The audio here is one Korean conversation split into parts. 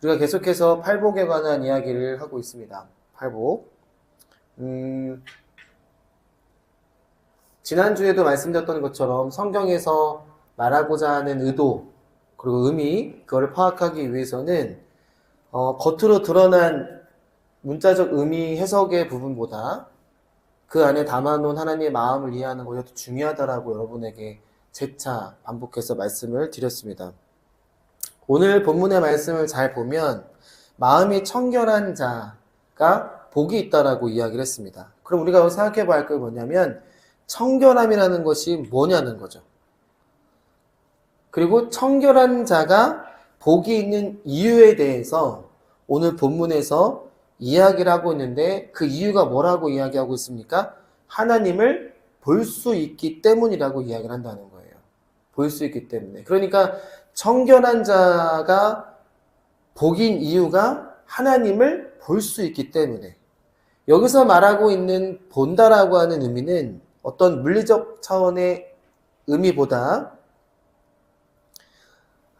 우리가 계속해서 팔복에 관한 이야기를 하고 있습니다. 팔복. 지난주에도 말씀드렸던 것처럼 성경에서 말하고자 하는 의도, 그리고 의미, 그거를 파악하기 위해서는 겉으로 드러난 문자적 의미 해석의 부분보다 그 안에 담아놓은 하나님의 마음을 이해하는 것이 더 중요하다라고 여러분에게 재차 반복해서 말씀을 드렸습니다. 오늘 본문의 말씀을 잘 보면 마음이 청결한 자가 복이 있다라고 이야기를 했습니다. 그럼 우리가 생각해 봐야 할 게 뭐냐면 청결함이라는 것이 뭐냐는 거죠. 그리고 청결한 자가 복이 있는 이유에 대해서 오늘 본문에서 이야기를 하고 있는데 그 이유가 뭐라고 이야기하고 있습니까? 하나님을 볼 수 있기 때문이라고 이야기를 한다는 거예요. 볼 수 있기 때문에. 그러니까 청결한 자가 복인 이유가 하나님을 볼 수 있기 때문에. 여기서 말하고 있는 본다라고 하는 의미는 어떤 물리적 차원의 의미보다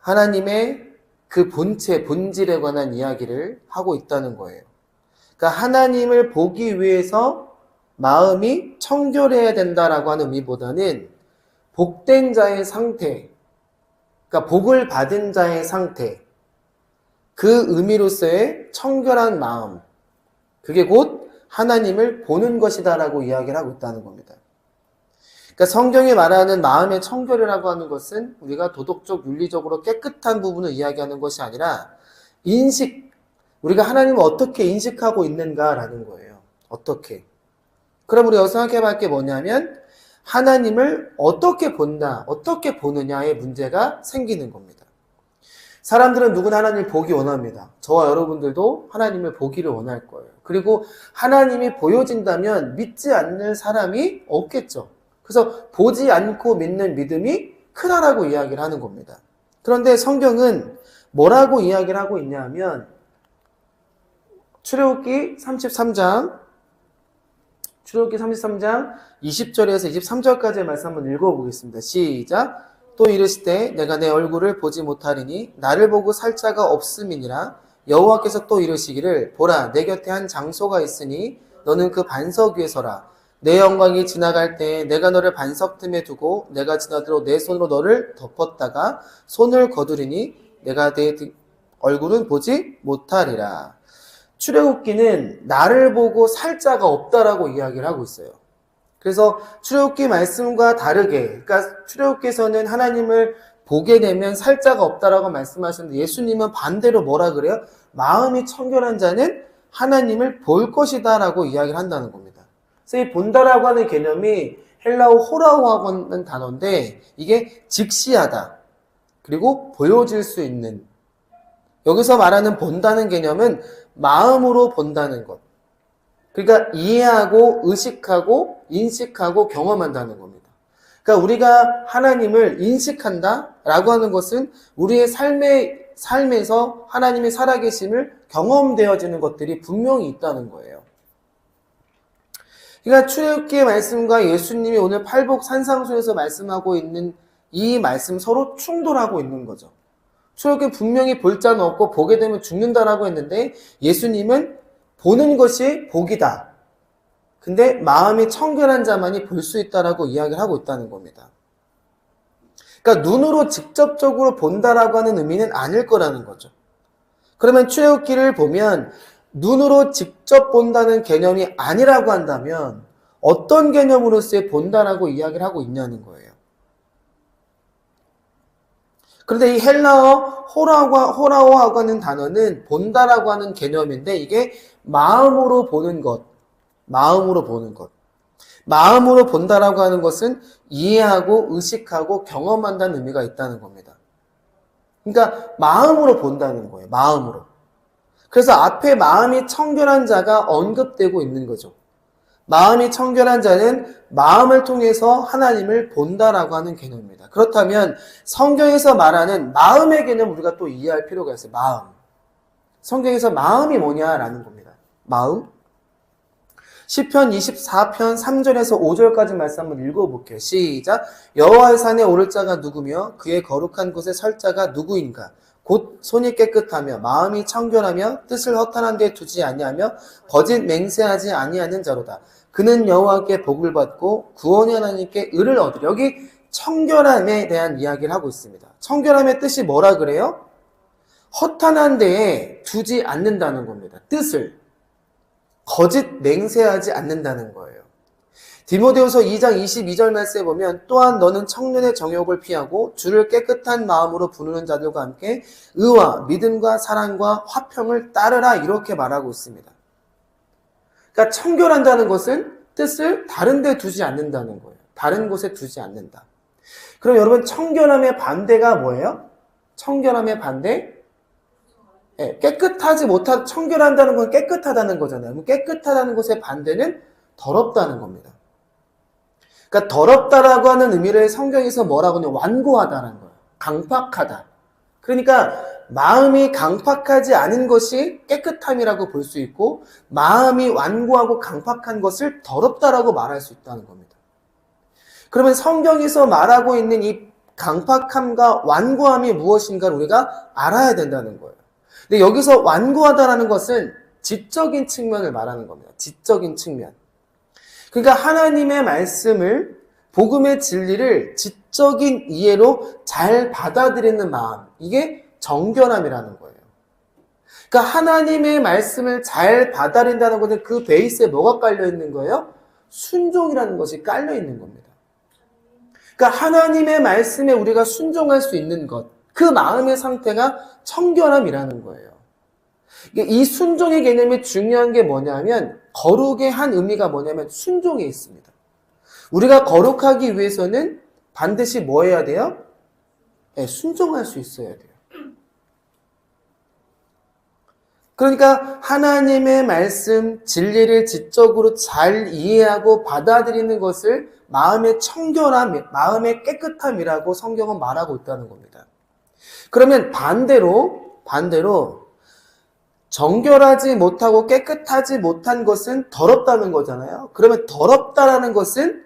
하나님의 그 본체, 본질에 관한 이야기를 하고 있다는 거예요. 그러니까 하나님을 보기 위해서 마음이 청결해야 된다라고 하는 의미보다는 복된 자의 상태, 그러니까 복을 받은 자의 상태, 그 의미로서의 청결한 마음, 그게 곧 하나님을 보는 것이다라고 이야기를 하고 있다는 겁니다. 그러니까 성경이 말하는 마음의 청결이라고 하는 것은 우리가 도덕적, 윤리적으로 깨끗한 부분을 이야기하는 것이 아니라 인식, 우리가 하나님을 어떻게 인식하고 있는가라는 거예요. 어떻게. 그럼 우리가 생각해 볼 게 뭐냐면 하나님을 어떻게 본다, 어떻게 보느냐의 문제가 생기는 겁니다. 사람들은 누구나 하나님을 보기 원합니다. 저와 여러분들도 하나님을 보기를 원할 거예요. 그리고 하나님이 보여진다면 믿지 않는 사람이 없겠죠. 그래서 보지 않고 믿는 믿음이 크다라고 이야기를 하는 겁니다. 그런데 성경은 뭐라고 이야기를 하고 있냐면 출애굽기 33장 20절에서 23절까지의 말씀 한번 읽어보겠습니다. 시작. 또 이르시되 내가 내 얼굴을 보지 못하리니 나를 보고 살 자가 없음이니라. 여호와께서 또 이르시기를 보라 내 곁에 한 장소가 있으니 너는 그 반석 위에 서라. 내 영광이 지나갈 때에 내가 너를 반석 틈에 두고 내가 지나도록 내 손으로 너를 덮었다가 손을 거두리니 내가 내 얼굴은 보지 못하리라. 출애굽기는 나를 보고 살 자가 없다라고 이야기를 하고 있어요. 그래서 출애굽기 말씀과 다르게, 그러니까 출애굽기에서는 하나님을 보게 되면 살 자가 없다라고 말씀하셨는데 예수님은 반대로 뭐라 그래요? 마음이 청결한 자는 하나님을 볼 것이다라고 이야기를 한다는 겁니다. 그래서 이 본다라고 하는 개념이 헬라어 호라오하고 하는 단어인데 이게 직시하다. 그리고 보여질 수 있는. 여기서 말하는 본다는 개념은 마음으로 본다는 것. 그러니까 이해하고 의식하고 인식하고 경험한다는 겁니다. 그러니까 우리가 하나님을 인식한다라고 하는 것은 우리의 삶에서 하나님의 살아계심을 경험되어지는 것들이 분명히 있다는 거예요. 그러니까 출애굽기의 말씀과 예수님이 오늘 팔복 산상수에서 말씀하고 있는 이 말씀 서로 충돌하고 있는 거죠. 출애굽기는 분명히 볼 자는 없고 보게 되면 죽는다라고 했는데 예수님은 보는 것이 복이다. 근데 마음이 청결한 자만이 볼 수 있다라고 이야기를 하고 있다는 겁니다. 그러니까 눈으로 직접적으로 본다라고 하는 의미는 아닐 거라는 거죠. 그러면 출애굽기를 보면 눈으로 직접 본다는 개념이 아니라고 한다면 어떤 개념으로서의 본다라고 이야기를 하고 있냐는 거예요. 그런데 이 헬라어 호라오하고 하는 단어는 본다라고 하는 개념인데 이게 마음으로 보는 것, 마음으로 보는 것. 마음으로 본다라고 하는 것은 이해하고 의식하고 경험한다는 의미가 있다는 겁니다. 그러니까 마음으로 본다는 거예요. 마음으로. 그래서 앞에 마음이 청결한 자가 언급되고 있는 거죠. 마음이 청결한 자는 마음을 통해서 하나님을 본다라고 하는 개념입니다. 그렇다면 성경에서 말하는 마음의 개념 우리가 또 이해할 필요가 있어요. 마음. 성경에서 마음이 뭐냐라는 겁니다. 마음. 시편 24편 3절에서 5절까지 말씀 한번 읽어볼게요. 시작. 여호와의 산에 오를 자가 누구며 그의 거룩한 곳에 설 자가 누구인가? 곧 손이 깨끗하며 마음이 청결하며 뜻을 허탄한 데 두지 아니하며 거짓 맹세하지 아니하는 자로다. 그는 여호와께 복을 받고 구원의 하나님께 의를 얻으리. 여기 청결함에 대한 이야기를 하고 있습니다. 청결함의 뜻이 뭐라 그래요? 허탄한 데에 두지 않는다는 겁니다. 뜻을 거짓 맹세하지 않는다는 거예요. 디모데후서 2장 22절 말씀에 보면 또한 너는 청년의 정욕을 피하고 주를 깨끗한 마음으로 부르는 자들과 함께 의와 믿음과 사랑과 화평을 따르라 이렇게 말하고 있습니다. 그러니까 청결한다는 것은 뜻을 다른 데 두지 않는다는 거예요. 다른 곳에 두지 않는다. 그럼 여러분 청결함의 반대가 뭐예요? 청결함의 반대? 깨끗하지 못한, 청결한다는 건 깨끗하다는 거잖아요. 그럼 깨끗하다는 것의 반대는 더럽다는 겁니다. 그러니까 더럽다라고 하는 의미를 성경에서 뭐라고 하냐면 완고하다는 거예요. 강팍하다. 그러니까 마음이 강팍하지 않은 것이 깨끗함이라고 볼 수 있고 마음이 완고하고 강팍한 것을 더럽다라고 말할 수 있다는 겁니다. 그러면 성경에서 말하고 있는 이 강팍함과 완고함이 무엇인가를 우리가 알아야 된다는 거예요. 근데 여기서 완고하다라는 것은 지적인 측면을 말하는 겁니다. 지적인 측면. 그러니까 하나님의 말씀을, 복음의 진리를 지적인 이해로 잘 받아들이는 마음, 이게 정결함이라는 거예요. 그러니까 하나님의 말씀을 잘 받아들인다는 것은 그 베이스에 뭐가 깔려 있는 거예요? 순종이라는 것이 깔려 있는 겁니다. 그러니까 하나님의 말씀에 우리가 순종할 수 있는 것, 그 마음의 상태가 청결함이라는 거예요. 이 순종의 개념이 중요한 게 뭐냐면 거룩의 한 의미가 뭐냐면 순종에 있습니다. 우리가 거룩하기 위해서는 반드시 뭐 해야 돼요? 순종할 수 있어야 돼요. 그러니까 하나님의 말씀, 진리를 지적으로 잘 이해하고 받아들이는 것을 마음의 청결함, 마음의 깨끗함이라고 성경은 말하고 있다는 겁니다. 그러면 반대로 정결하지 못하고 깨끗하지 못한 것은 더럽다는 거잖아요. 그러면 더럽다라는 것은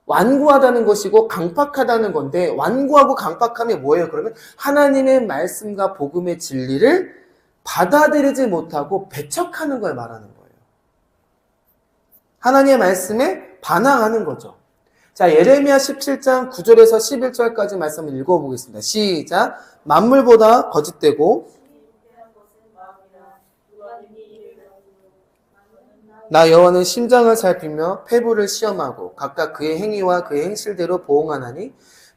완고하다는 것이고 강팍하다는 건데 완고하고 강팍함이 뭐예요? 그러면 하나님의 말씀과 복음의 진리를 받아들이지 못하고 배척하는 걸 말하는 거예요. 하나님의 말씀에 반항하는 거죠. 자, 예레미야 17장 9절에서 11절까지 말씀을 읽어보겠습니다. 시작. 만물보다 거짓되고 나 여호와는 심장을 살피며 폐부를 시험하고 각각 그의 행위와 그의 행실대로 보응하나니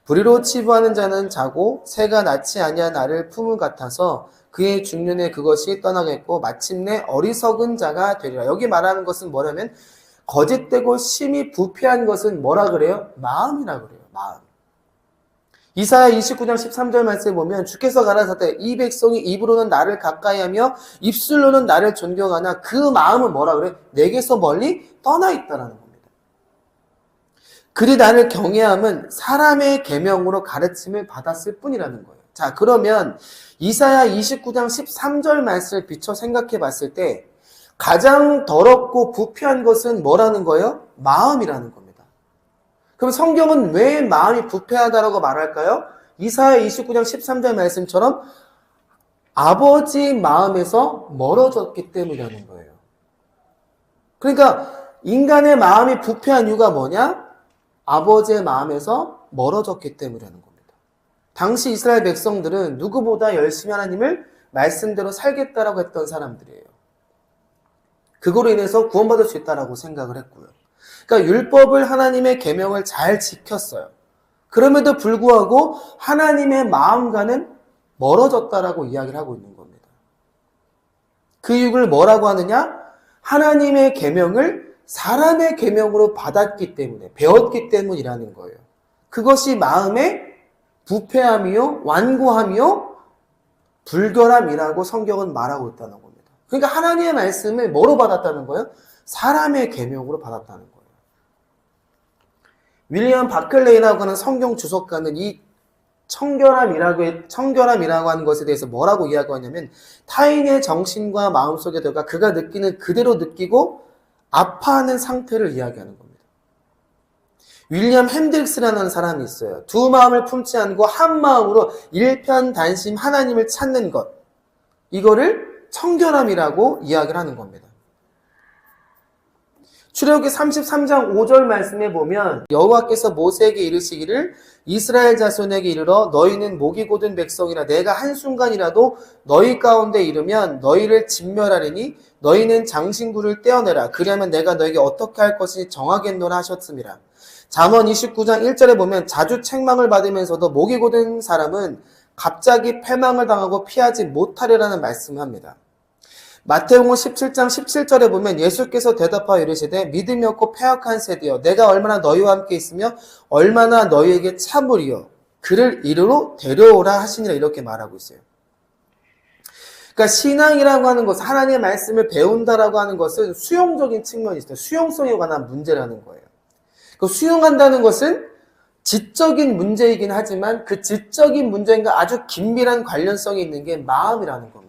불의로 치부하는 자는 자고 새가 낳지 아니한 나를 품을 같아서 그의 중년에 그것이 떠나겠고 마침내 어리석은 자가 되리라. 여기 말하는 것은 뭐냐면 거짓되고 심히 부패한 것은 뭐라 그래요? 마음이라 그래요. 마음. 이사야 29장 13절 말씀에 보면 주께서 가라사대 이 백성이 입으로는 나를 가까이하며 입술로는 나를 존경하나 그 마음은 뭐라 그래요? 내게서 멀리 떠나 있다라는 겁니다. 그리 나를 경외함은 사람의 계명으로 가르침을 받았을 뿐이라는 거예요. 자, 그러면 이사야 29장 13절 말씀을 비춰 생각해 봤을 때 가장 더럽고 부패한 것은 뭐라는 거예요? 마음이라는 겁니다. 그럼 성경은 왜 마음이 부패하다라고 말할까요? 이사야 29장 13절 말씀처럼 아버지 마음에서 멀어졌기 때문이라는 거예요. 그러니까 인간의 마음이 부패한 이유가 뭐냐? 아버지의 마음에서 멀어졌기 때문이라는 겁니다. 당시 이스라엘 백성들은 누구보다 열심히 하나님을 말씀대로 살겠다라고 했던 사람들이에요. 그거로 인해서 구원받을 수 있다라고 생각을 했고요. 그러니까 율법을 하나님의 계명을 잘 지켰어요. 그럼에도 불구하고 하나님의 마음과는 멀어졌다라고 이야기를 하고 있는 겁니다. 그 이유를 뭐라고 하느냐? 하나님의 계명을 사람의 계명으로 받았기 때문에, 배웠기 때문이라는 거예요. 그것이 마음의 부패함이요, 완고함이요, 불결함이라고 성경은 말하고 있다는 겁니다. 그러니까 하나님의 말씀을 뭐로 받았다는 거예요? 사람의 계명으로 받았다는 거예요. 윌리엄 바클레이라고 하는 성경 주석가는 이 청결함이라고 하는 것에 대해서 뭐라고 이야기하냐면 타인의 정신과 마음속에 들어가 그가 느끼는 그대로 느끼고 아파하는 상태를 이야기하는 겁니다. 윌리엄 핸드릭스라는 사람이 있어요. 두 마음을 품지 않고 한 마음으로 일편단심 하나님을 찾는 것. 이거를 청결함이라고 이야기를 하는 겁니다. 출애굽기 33장 5절 말씀에 보면 여호와께서 모세에게 이르시기를 이스라엘 자손에게 이르러 너희는 목이 곧은 백성이라 내가 한순간이라도 너희 가운데 이르면 너희를 진멸하리니 너희는 장신구를 떼어내라. 그리하면 내가 너에게 어떻게 할 것이니 정하겠노라 하셨습니다. 잠언 29장 1절에 보면 자주 책망을 받으면서도 목이 곧은 사람은 갑자기 패망을 당하고 피하지 못하리라는 말씀을 합니다. 마태복음 17장 17절에 보면 예수께서 대답하여 이르시되 믿음이 없고 패역한 세대여 내가 얼마나 너희와 함께 있으며 얼마나 너희에게 참으리요 그를 이리로 데려오라 하시니라 이렇게 말하고 있어요. 그러니까 신앙이라고 하는 것은 하나님의 말씀을 배운다라고 하는 것은 수용적인 측면이 있어요. 수용성에 관한 문제라는 거예요. 그 수용한다는 것은 지적인 문제이긴 하지만 그 지적인 문제인가 아주 긴밀한 관련성이 있는 게 마음이라는 겁니다.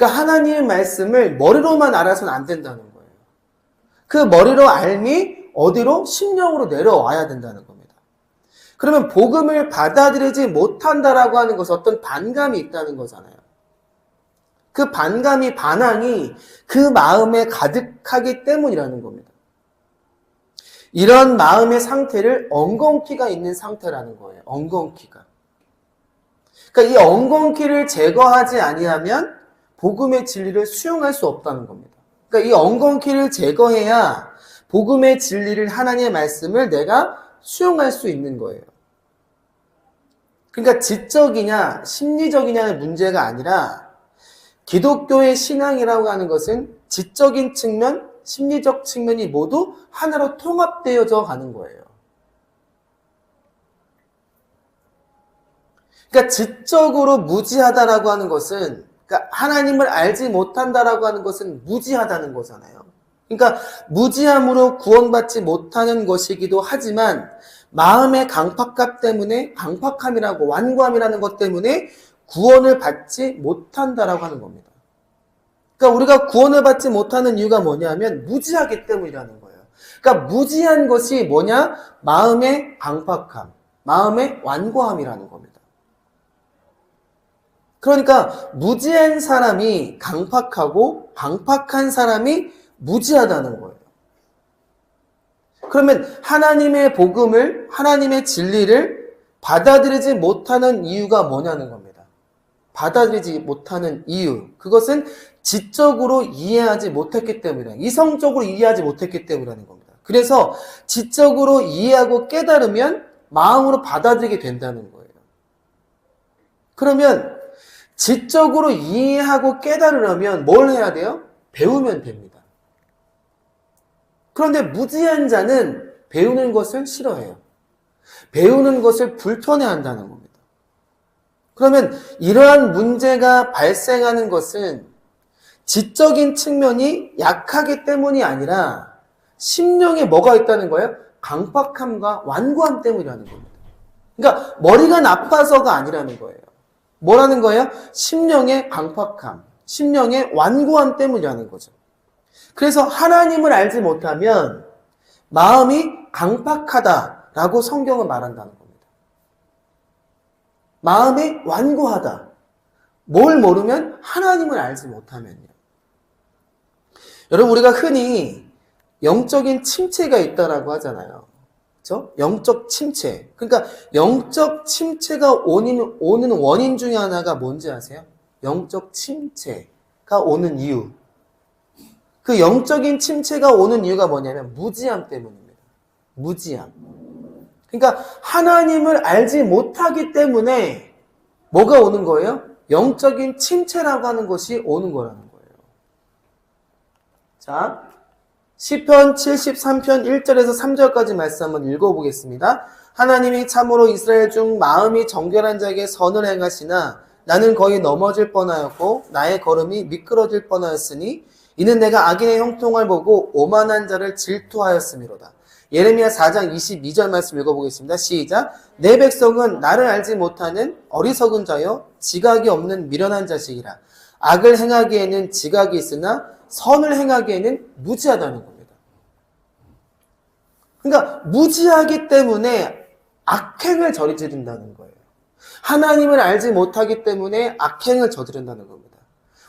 그러니까 하나님의 말씀을 머리로만 알아서는 안 된다는 거예요. 그 머리로 알미 어디로? 심령으로 내려와야 된다는 겁니다. 그러면 복음을 받아들이지 못한다라고 하는 것은 어떤 반감이 있다는 거잖아요. 그 반감이, 반항이 그 마음에 가득하기 때문이라는 겁니다. 이런 마음의 상태를 엉겅퀴가 있는 상태라는 거예요. 엉겅퀴가. 그러니까 이 엉겅퀴를 제거하지 아니하면 복음의 진리를 수용할 수 없다는 겁니다. 그러니까 이 엉겅퀴를 제거해야 복음의 진리를 하나님의 말씀을 내가 수용할 수 있는 거예요. 그러니까 지적이냐 심리적이냐의 문제가 아니라 기독교의 신앙이라고 하는 것은 지적인 측면, 심리적 측면이 모두 하나로 통합되어져 가는 거예요. 그러니까 지적으로 무지하다라고 하는 것은 그러니까 하나님을 알지 못한다라고 하는 것은 무지하다는 거잖아요. 그러니까 무지함으로 구원받지 못하는 것이기도 하지만 마음의 강팍함 때문에 강팍함이라고 완고함이라는 것 때문에 구원을 받지 못한다라고 하는 겁니다. 그러니까 우리가 구원을 받지 못하는 이유가 뭐냐면 무지하기 때문이라는 거예요. 그러니까 무지한 것이 뭐냐? 마음의 강팍함, 마음의 완고함이라는 겁니다. 그러니까 무지한 사람이 강팍하고 강팍한 사람이 무지하다는 거예요. 그러면 하나님의 복음을, 하나님의 진리를 받아들이지 못하는 이유가 뭐냐는 겁니다. 받아들이지 못하는 이유. 그것은 지적으로 이해하지 못했기 때문이다. 이성적으로 이해하지 못했기 때문이라는 겁니다. 그래서 지적으로 이해하고 깨달으면 마음으로 받아들이게 된다는 거예요. 그러면 지적으로 이해하고 깨달으려면 뭘 해야 돼요? 배우면 됩니다. 그런데 무지한 자는 배우는 것을 싫어해요. 배우는 것을 불편해한다는 겁니다. 그러면 이러한 문제가 발생하는 것은 지적인 측면이 약하기 때문이 아니라 심령에 뭐가 있다는 거예요? 강팍함과 완고함 때문이라는 겁니다. 그러니까 머리가 나빠서가 아니라는 거예요. 뭐라는 거예요? 심령의 강팍함, 심령의 완고함 때문이라는 거죠. 그래서 하나님을 알지 못하면 마음이 강팍하다라고 성경은 말한다는 겁니다. 마음이 완고하다. 뭘 모르면 하나님을 알지 못하면요. 여러분 우리가 흔히 영적인 침체가 있다라고 하잖아요. 그렇죠? 영적 침체. 그러니까 영적 침체가 오는 원인 중에 하나가 뭔지 아세요? 영적 침체가 오는 이유. 그 영적인 침체가 오는 이유가 뭐냐면 무지함 때문입니다. 무지함. 그러니까 하나님을 알지 못하기 때문에 뭐가 오는 거예요? 영적인 침체라고 하는 것이 오는 거라는 거예요. 자, 시편 73편 1절에서 3절까지 말씀 한번 읽어보겠습니다. 하나님이 참으로 이스라엘 중 마음이 정결한 자에게 선을 행하시나 나는 거의 넘어질 뻔하였고 나의 걸음이 미끄러질 뻔하였으니 이는 내가 악인의 형통을 보고 오만한 자를 질투하였음이로다. 예레미야 4장 22절 말씀 읽어보겠습니다. 시작. 내 백성은 나를 알지 못하는 어리석은 자여 지각이 없는 미련한 자식이라. 악을 행하기에는 지각이 있으나 선을 행하기에는 무지하다는 겁니다. 그러니까 무지하기 때문에 악행을 저지른다는 거예요. 하나님을 알지 못하기 때문에 악행을 저지른다는 겁니다.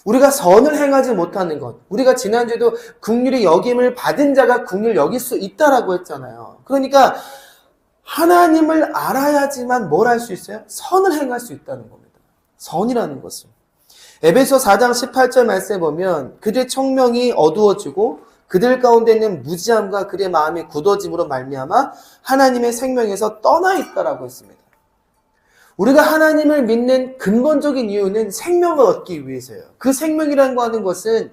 우리가 선을 행하지 못하는 것, 우리가 지난주에도 긍휼히 여김을 받은 자가 긍휼 여길 수 있다라고 했잖아요. 그러니까 하나님을 알아야지만 뭘 할 수 있어요? 선을 행할 수 있다는 겁니다. 선이라는 것은. 에베소 4장 18절 말씀에 보면 그들의 청명이 어두워지고 그들 가운데 있는 무지함과 그들의 마음이 굳어짐으로 말미암아 하나님의 생명에서 떠나 있다라고 했습니다. 우리가 하나님을 믿는 근본적인 이유는 생명을 얻기 위해서예요. 그 생명이라는 거 하는 것은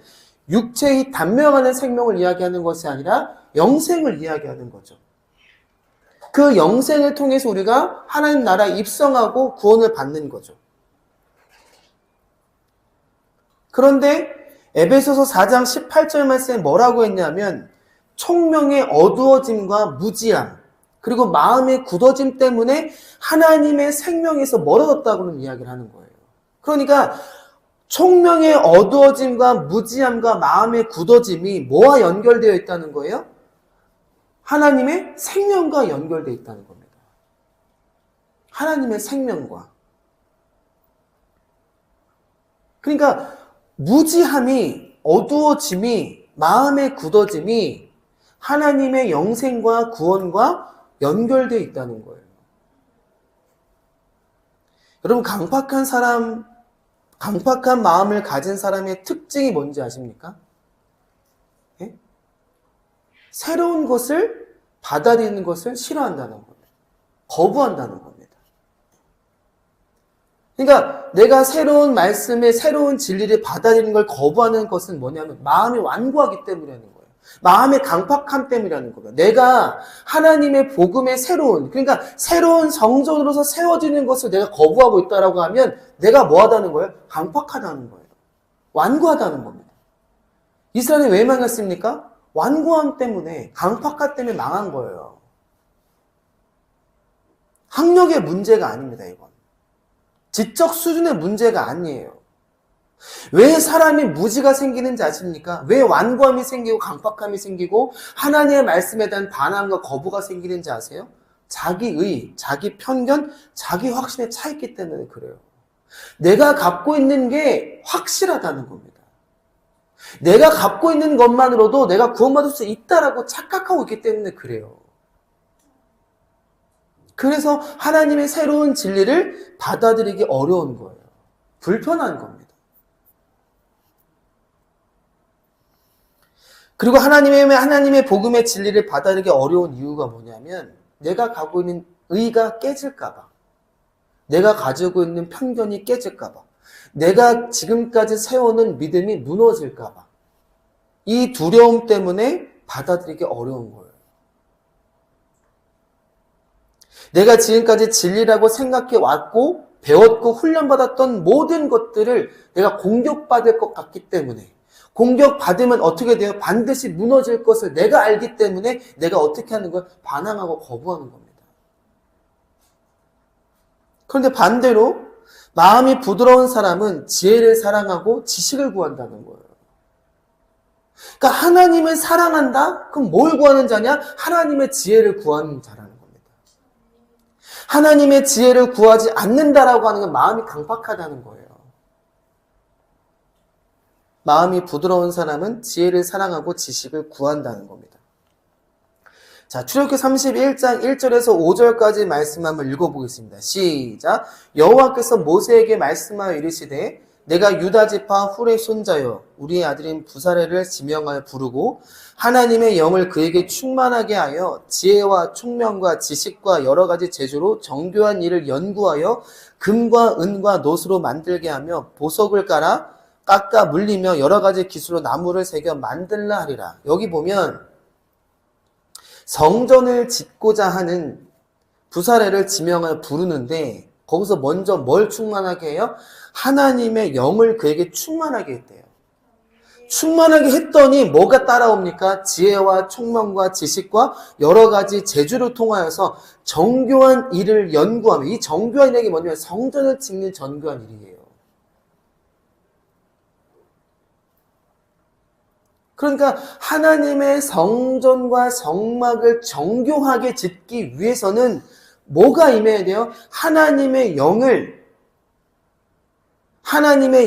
육체의 단명하는 생명을 이야기하는 것이 아니라 영생을 이야기하는 거죠. 그 영생을 통해서 우리가 하나님 나라에 입성하고 구원을 받는 거죠. 그런데 에베소서 4장 18절 말씀에 뭐라고 했냐면 총명의 어두워짐과 무지함 그리고 마음의 굳어짐 때문에 하나님의 생명에서 멀어졌다고는 이야기를 하는 거예요. 그러니까 총명의 어두워짐과 무지함과 마음의 굳어짐이 뭐와 연결되어 있다는 거예요? 하나님의 생명과 연결되어 있다는 겁니다. 하나님의 생명과. 그러니까 무지함이, 어두워짐이, 마음의 굳어짐이 하나님의 영생과 구원과 연결되어 있다는 거예요. 여러분, 강팍한 마음을 가진 사람의 특징이 뭔지 아십니까? 예? 새로운 것을 받아들이는 것을 싫어한다는 겁니다. 거부한다는 겁니다. 그러니까 내가 새로운 말씀에 새로운 진리를 받아들이는 걸 거부하는 것은 뭐냐면 마음이 완고하기 때문이라는 거예요. 마음의 강팍함 때문이라는 겁니다. 내가 하나님의 복음의 그러니까 새로운 성전으로서 세워지는 것을 내가 거부하고 있다라고 하면 내가 뭐하다는 거예요? 강팍하다는 거예요. 완고하다는 겁니다. 이스라엘이 왜 망했습니까? 완고함 때문에, 강팍함 때문에 망한 거예요. 학력의 문제가 아닙니다, 이건. 지적 수준의 문제가 아니에요. 왜 사람이 무지가 생기는지 아십니까? 왜 완고함이 생기고 강팍함이 생기고 하나님의 말씀에 대한 반항과 거부가 생기는지 아세요? 자기의, 자기 편견, 자기 확신에 차 있기 때문에 그래요. 내가 갖고 있는 게 확실하다는 겁니다. 내가 갖고 있는 것만으로도 내가 구원받을 수 있다라고 착각하고 있기 때문에 그래요. 그래서 하나님의 새로운 진리를 받아들이기 어려운 거예요. 불편한 겁니다. 그리고 하나님의 복음의 진리를 받아들이기 어려운 이유가 뭐냐면 내가 가지고 있는 의가 깨질까봐, 내가 가지고 있는 편견이 깨질까봐, 내가 지금까지 세워놓은 믿음이 무너질까봐 이 두려움 때문에 받아들이기 어려운 거예요. 내가 지금까지 진리라고 생각해 왔고 배웠고 훈련받았던 모든 것들을 내가 공격받을 것 같기 때문에, 공격받으면 어떻게 돼요? 반드시 무너질 것을 내가 알기 때문에 내가 어떻게 하는 거예요? 반항하고 거부하는 겁니다. 그런데 반대로 마음이 부드러운 사람은 지혜를 사랑하고 지식을 구한다는 거예요. 그러니까 하나님을 사랑한다? 그럼 뭘 구하는 자냐? 하나님의 지혜를 구하는 자라는 겁니다. 하나님의 지혜를 구하지 않는다라고 하는 건 마음이 강팍하다는 거예요. 마음이 부드러운 사람은 지혜를 사랑하고 지식을 구한다는 겁니다. 자, 출애굽기 31장 1절에서 5절까지 말씀 한번 읽어보겠습니다. 시작. 여호와께서 모세에게 말씀하여 이르시되 내가 유다 지파 훌의 손자여 우리의 아들인 부사레를 지명하여 부르고 하나님의 영을 그에게 충만하게 하여 지혜와 총명과 지식과 여러 가지 재주로 정교한 일을 연구하여 금과 은과 노수로 만들게 하며 보석을 깎아 물리며 여러 가지 기술로 나무를 새겨 만들라 하리라. 여기 보면 성전을 짓고자 하는 부사레를 지명하여 부르는데 거기서 먼저 뭘 충만하게 해요? 하나님의 영을 그에게 충만하게 했대요. 충만하게 했더니 뭐가 따라옵니까? 지혜와 총명과 지식과 여러 가지 재주를 통하여서 정교한 일을 연구하며, 이 정교한 일이 뭐냐면 성전을 짓는 정교한 일이에요. 그러니까 하나님의 성전과 성막을 정교하게 짓기 위해서는 뭐가 임해야 돼요? 하나님의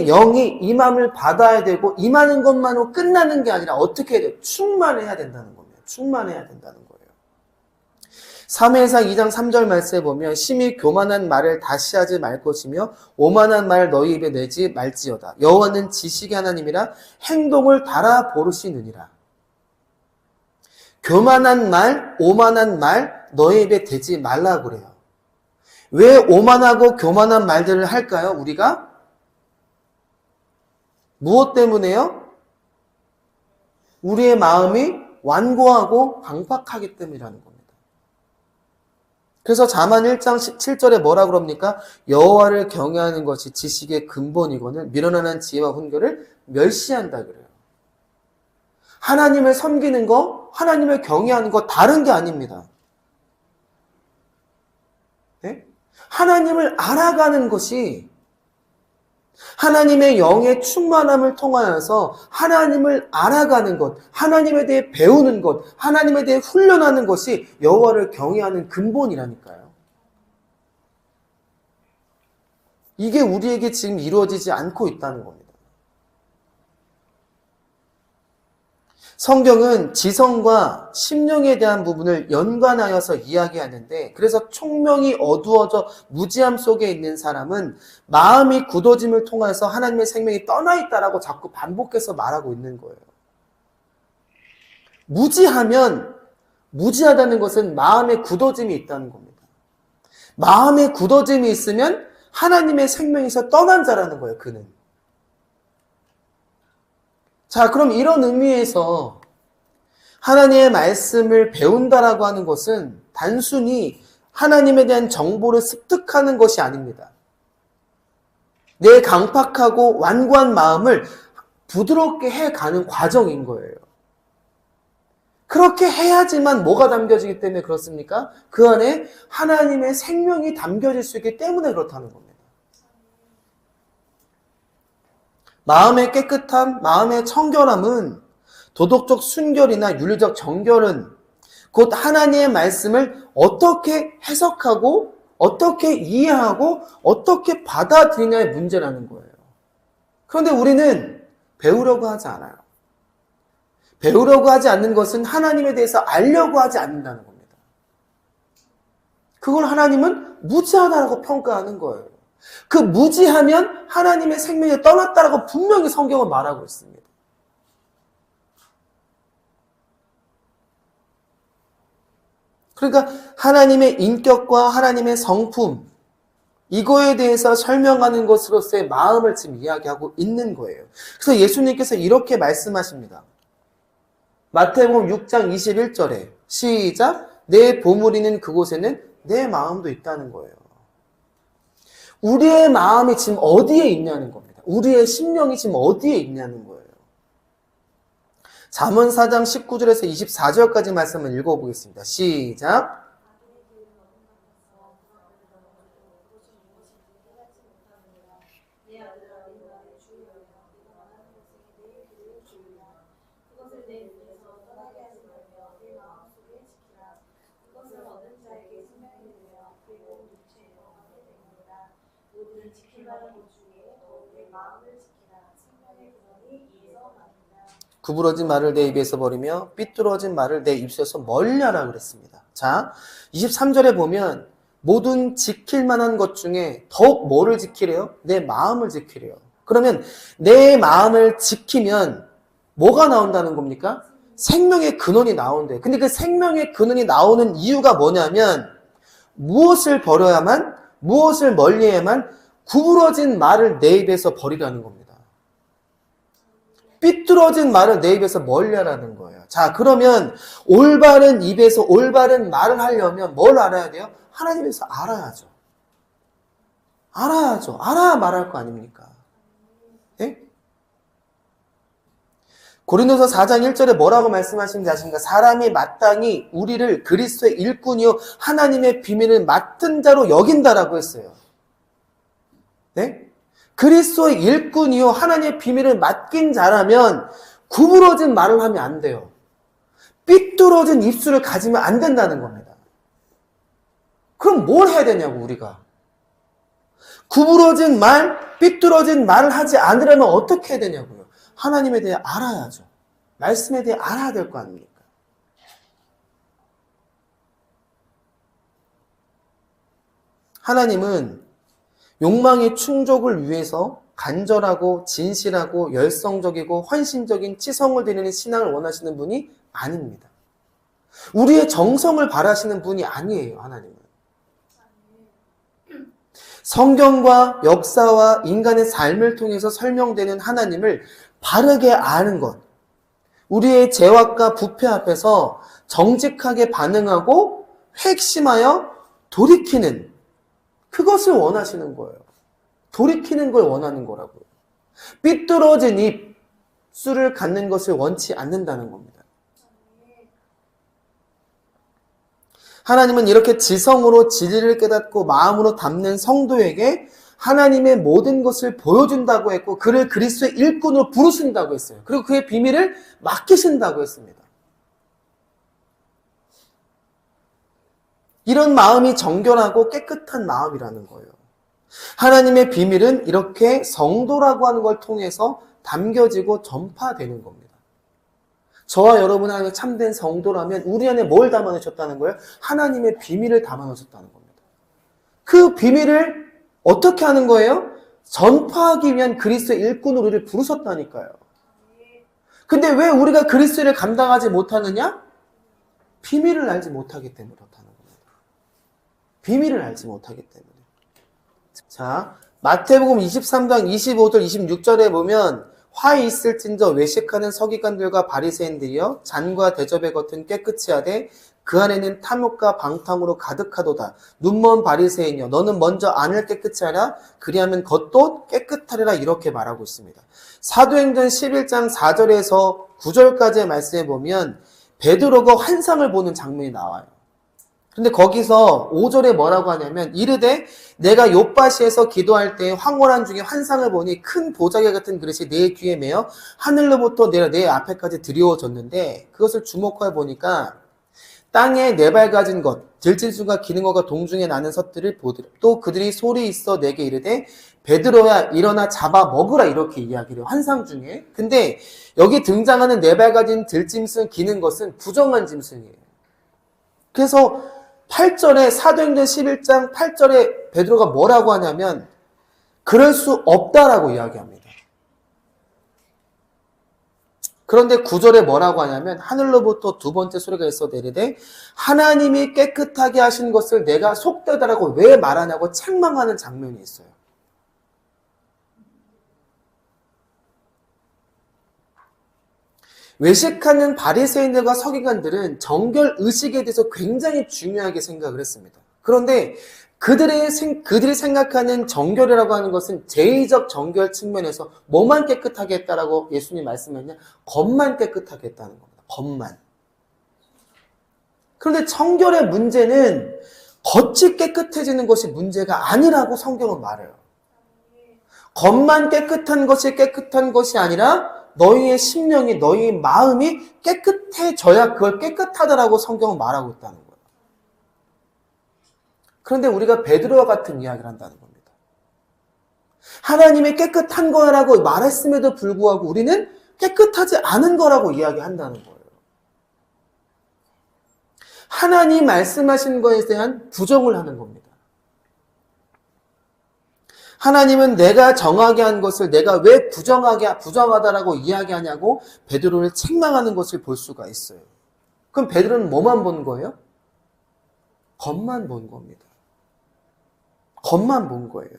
영이 임함을 받아야 되고, 임하는 것만으로 끝나는 게 아니라 어떻게 해야 돼요? 충만해야 된다는 겁니다. 충만해야 된다는 거예요. 사무엘상 2장 3절 말씀에 보면 심히 교만한 말을 다시 하지 말 것이며 오만한 말 너희 입에 내지 말지어다. 여호와는 지식의 하나님이라 행동을 달아 보르시느니라. 교만한 말, 오만한 말 너희 입에 대지 말라고 그래요. 왜 오만하고 교만한 말들을 할까요? 우리가? 무엇 때문에요? 우리의 마음이 완고하고 강팍하기 때문이라는 겁니다. 그래서 자만 1장 7절에 뭐라 그럽니까? 여호와를 경외하는 것이 지식의 근본이거늘 미련한 지혜와 훈계를 멸시한다 그래요. 하나님을 섬기는 거, 하나님을 경외하는 거 다른 게 아닙니다. 네? 하나님을 알아가는 것이 하나님의 영의 충만함을 통하여서 하나님을 알아가는 것, 하나님에 대해 배우는 것, 하나님에 대해 훈련하는 것이 여호와를 경외하는 근본이라니까요. 이게 우리에게 지금 이루어지지 않고 있다는 겁니다. 성경은 지성과 심령에 대한 부분을 연관하여서 이야기하는데, 그래서 총명이 어두워져 무지함 속에 있는 사람은 마음이 굳어짐을 통해서 하나님의 생명이 떠나 있다라고 자꾸 반복해서 말하고 있는 거예요. 무지하다는 것은 마음에 굳어짐이 있다는 겁니다. 마음에 굳어짐이 있으면 하나님의 생명에서 떠난 자라는 거예요, 그는. 자, 그럼 이런 의미에서 하나님의 말씀을 배운다라고 하는 것은 단순히 하나님에 대한 정보를 습득하는 것이 아닙니다. 내 강팍하고 완고한 마음을 부드럽게 해가는 과정인 거예요. 그렇게 해야지만 뭐가 담겨지기 때문에 그렇습니까? 그 안에 하나님의 생명이 담겨질 수 있기 때문에 그렇다는 겁니다. 마음의 깨끗함, 마음의 청결함은 도덕적 순결이나 윤리적 정결은 곧 하나님의 말씀을 어떻게 해석하고 어떻게 이해하고 어떻게 받아들이냐의 문제라는 거예요. 그런데 우리는 배우려고 하지 않아요. 배우려고 하지 않는 것은 하나님에 대해서 알려고 하지 않는다는 겁니다. 그걸 하나님은 무지하다라고 평가하는 거예요. 그 무지하면 하나님의 생명이 떠났다라고 분명히 성경은 말하고 있습니다. 그러니까 하나님의 인격과 하나님의 성품, 이거에 대해서 설명하는 것으로서의 마음을 지금 이야기하고 있는 거예요. 그래서 예수님께서 이렇게 말씀하십니다. 마태복음 6장 21절에 시작, 내 보물이 있는 그곳에는 내 마음도 있다는 거예요. 우리의 마음이 지금 어디에 있냐는 겁니다. 우리의 심령이 지금 어디에 있냐는 거예요. 잠언 4장 19절에서 24절까지 말씀을 읽어보겠습니다. 시작. 구부러진 말을 내 입에서 버리며 삐뚤어진 말을 내 입에서 멀리하라 그랬습니다. 자, 23절에 보면 모든 지킬 만한 것 중에 더욱 뭐를 지키래요? 내 마음을 지키래요. 그러면 내 마음을 지키면 뭐가 나온다는 겁니까? 생명의 근원이 나온대요. 근데 그 생명의 근원이 나오는 이유가 뭐냐면 무엇을 버려야만, 무엇을 멀리해야만 구부러진 말을 내 입에서 버리라는 겁니다. 삐뚤어진 말을 내 입에서 멀리하라는 거예요. 자, 그러면 올바른 입에서 올바른 말을 하려면 뭘 알아야 돼요? 하나님에서 알아야죠. 알아야 말할 거 아닙니까? 예? 고린도서 4장 1절에 뭐라고 말씀하시는지 아십니까? 사람이 마땅히 우리를 그리스도의 일꾼이요 하나님의 비밀을 맡은 자로 여긴다라고 했어요. 네? 그리스도의 일꾼이요 하나님의 비밀을 맡긴 자라면 구부러진 말을 하면 안 돼요. 삐뚤어진 입술을 가지면 안 된다는 겁니다. 그럼 뭘 해야 되냐고, 우리가. 구부러진 말, 삐뚤어진 말을 하지 않으려면 어떻게 해야 되냐고요. 하나님에 대해 알아야죠. 말씀에 대해 알아야 될 거 아닙니까? 하나님은 욕망의 충족을 위해서 간절하고 진실하고 열성적이고 헌신적인 치성을 드리는 신앙을 원하시는 분이 아닙니다. 우리의 정성을 바라시는 분이 아니에요, 하나님은. 성경과 역사와 인간의 삶을 통해서 설명되는 하나님을 바르게 아는 것, 우리의 죄악과 부패 앞에서 정직하게 반응하고 회심하여 돌이키는, 그것을 원하시는 거예요. 돌이키는 걸 원하는 거라고요. 삐뚤어진 입술을 갖는 것을 원치 않는다는 겁니다. 하나님은 이렇게 지성으로 진리를 깨닫고 마음으로 담는 성도에게 하나님의 모든 것을 보여준다고 했고, 그를 그리스도의 일꾼으로 부르신다고 했어요. 그리고 그의 비밀을 맡기신다고 했습니다. 이런 마음이 정결하고 깨끗한 마음이라는 거예요. 하나님의 비밀은 이렇게 성도라고 하는 걸 통해서 담겨지고 전파되는 겁니다. 저와 여러분 하나님의 참된 성도라면 우리 안에 뭘 담아놓으셨다는 거예요? 하나님의 비밀을 담아놓으셨다는 겁니다. 그 비밀을 어떻게 하는 거예요? 전파하기 위한 그리스도의 일꾼으로 우리를 부르셨다니까요. 근데 왜 우리가 그리스도를 감당하지 못하느냐? 비밀을 알지 못하기 때문에 그렇다는 겁니다. 비밀을 알지 못하기 때문에. 자, 마태복음 23장 25절 26절에 보면 화 있을진저 외식하는 서기관들과 바리새인들이여 잔과 대접의 겉은 깨끗이 하되 그 안에는 탐욕과 방탕으로 가득하도다. 눈먼 바리새인이여 너는 먼저 안을 깨끗이 하라. 그리하면 겉도 깨끗하리라. 이렇게 말하고 있습니다. 사도행전 11장 4절에서 9절까지의 말씀에 보면 베드로가 환상을 보는 장면이 나와요. 근데 거기서 5절에 뭐라고 하냐면 이르되 내가 욥바시에서 기도할 때 황홀한 중에 환상을 보니 큰 보자기 같은 그릇이 내 귀에 매어 하늘로부터 내려 내 앞에까지 드리워졌는데 그것을 주목하여 보니까 땅에 네 발 가진 것 들짐승과 기능어가 동중에 나는 것들을 보더라. 또 그들이 소리 있어 내게 이르되 베드로야 일어나 잡아 먹으라. 이렇게 이야기를 해요, 환상 중에. 근데 여기 등장하는 네 발 가진 들짐승 기는 것은 부정한 짐승이에요. 그래서 8절에 사도행전 11장 8절에 베드로가 뭐라고 하냐면 그럴 수 없다라고 이야기합니다. 그런데 9절에 뭐라고 하냐면 하늘로부터 두 번째 소리가 있어 내리되 하나님이 깨끗하게 하신 것을 내가 속되다라고 왜 말하냐고 책망하는 장면이 있어요. 외식하는 바리새인들과 서기관들은 정결 의식에 대해서 굉장히 중요하게 생각을 했습니다. 그런데 그들이 생각하는 정결이라고 하는 것은 제의적 정결 측면에서 뭐만 깨끗하게 했다라고 예수님 말씀했냐? 겉만 깨끗하게 했다는 겁니다. 겉만. 그런데 정결의 문제는 겉이 깨끗해지는 것이 문제가 아니라고 성경은 말해요. 겉만 깨끗한 것이 아니라 너희의 심령이, 너희의 마음이 깨끗해져야 그걸 깨끗하다라고 성경은 말하고 있다는 거예요. 그런데 우리가 베드로와 같은 이야기를 한다는 겁니다. 하나님이 깨끗한 거라고 말했음에도 불구하고 우리는 깨끗하지 않은 거라고 이야기한다는 거예요. 하나님 말씀하신 것에 대한 부정을 하는 겁니다. 하나님은 내가 정하게 한 것을 내가 왜 부정하다라고 이야기하냐고 베드로를 책망하는 것을 볼 수가 있어요. 그럼 베드로는 뭐만 본 거예요? 겉만 본 겁니다. 겉만 본 거예요.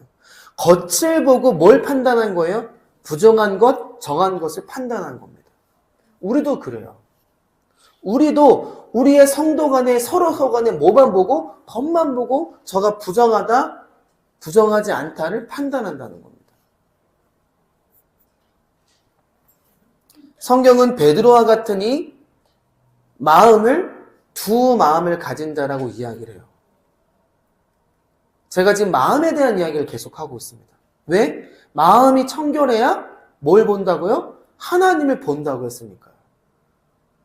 겉을 보고 뭘 판단한 거예요? 부정한 것, 정한 것을 판단한 겁니다. 우리도 그래요. 우리도 우리의 성도 간에 서로 간에 뭐만 보고 겉만 보고 저가 부정하다, 부정하지 않다를 판단한다는 겁니다. 성경은 베드로와 같으니 두 마음을 가진 자라고 이야기를 해요. 제가 지금 마음에 대한 이야기를 계속하고 있습니다. 왜? 마음이 청결해야 뭘 본다고요? 하나님을 본다고 했으니까요.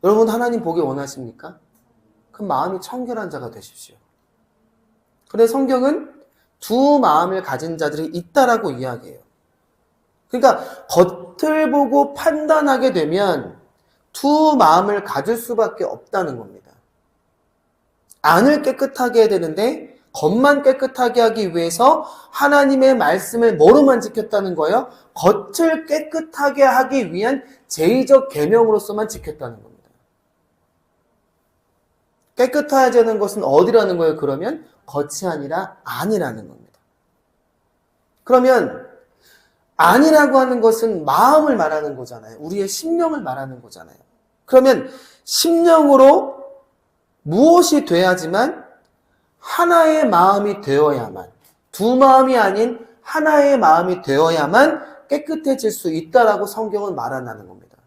여러분 하나님 보기 원하십니까? 그럼 마음이 청결한 자가 되십시오. 그런데 성경은 두 마음을 가진 자들이 있다라고 이야기해요. 그러니까 겉을 보고 판단하게 되면 두 마음을 가질 수밖에 없다는 겁니다. 안을 깨끗하게 해야 되는데 겉만 깨끗하게 하기 위해서 하나님의 말씀을 뭐로만 지켰다는 거예요? 겉을 깨끗하게 하기 위한 제의적 계명으로서만 지켰다는 겁니다. 깨끗해야 되는 것은 어디라는 거예요? 그러면 겉이 아니라 안이라는 겁니다. 그러면 안이라고 하는 것은 마음을 말하는 거잖아요. 우리의 심령을 말하는 거잖아요. 그러면 심령으로 무엇이 돼야지만 하나의 마음이 되어야만, 두 마음이 아닌 하나의 마음이 되어야만 깨끗해질 수 있다라고 성경은 말한다는 겁니다.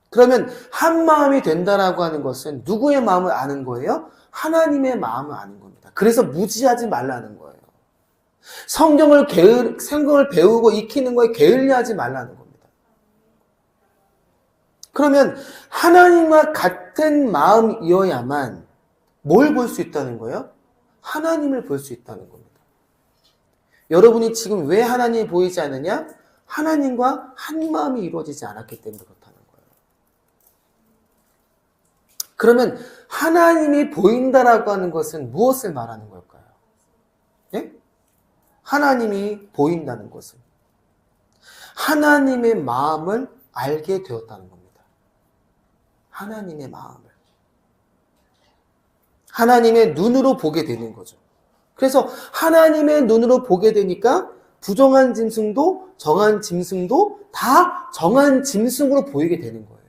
그러면 한 마음이 된다라고 하는 것은 누구의 마음을 아는 거예요? 하나님의 마음을 아는 겁니다. 그래서 무지하지 말라는 거예요. 성경을 배우고 익히는 거에 게을리하지 말라는 겁니다. 그러면 하나님과 같은 마음이어야만 뭘 볼 수 있다는 거예요? 하나님을 볼 수 있다는 겁니다. 여러분이 지금 왜 하나님이 보이지 않느냐? 하나님과 한 마음이 이루어지지 않았기 때문에 그렇다는 거예요. 그러면 하나님이 보인다라고 하는 것은 무엇을 말하는 걸까요? 예? 하나님이 보인다는 것은 하나님의 마음을 알게 되었다는 겁니다. 하나님의 마음을. 하나님의 눈으로 보게 되는 거죠. 그래서 하나님의 눈으로 보게 되니까 부정한 짐승도 정한 짐승도 다 정한 짐승으로 보이게 되는 거예요.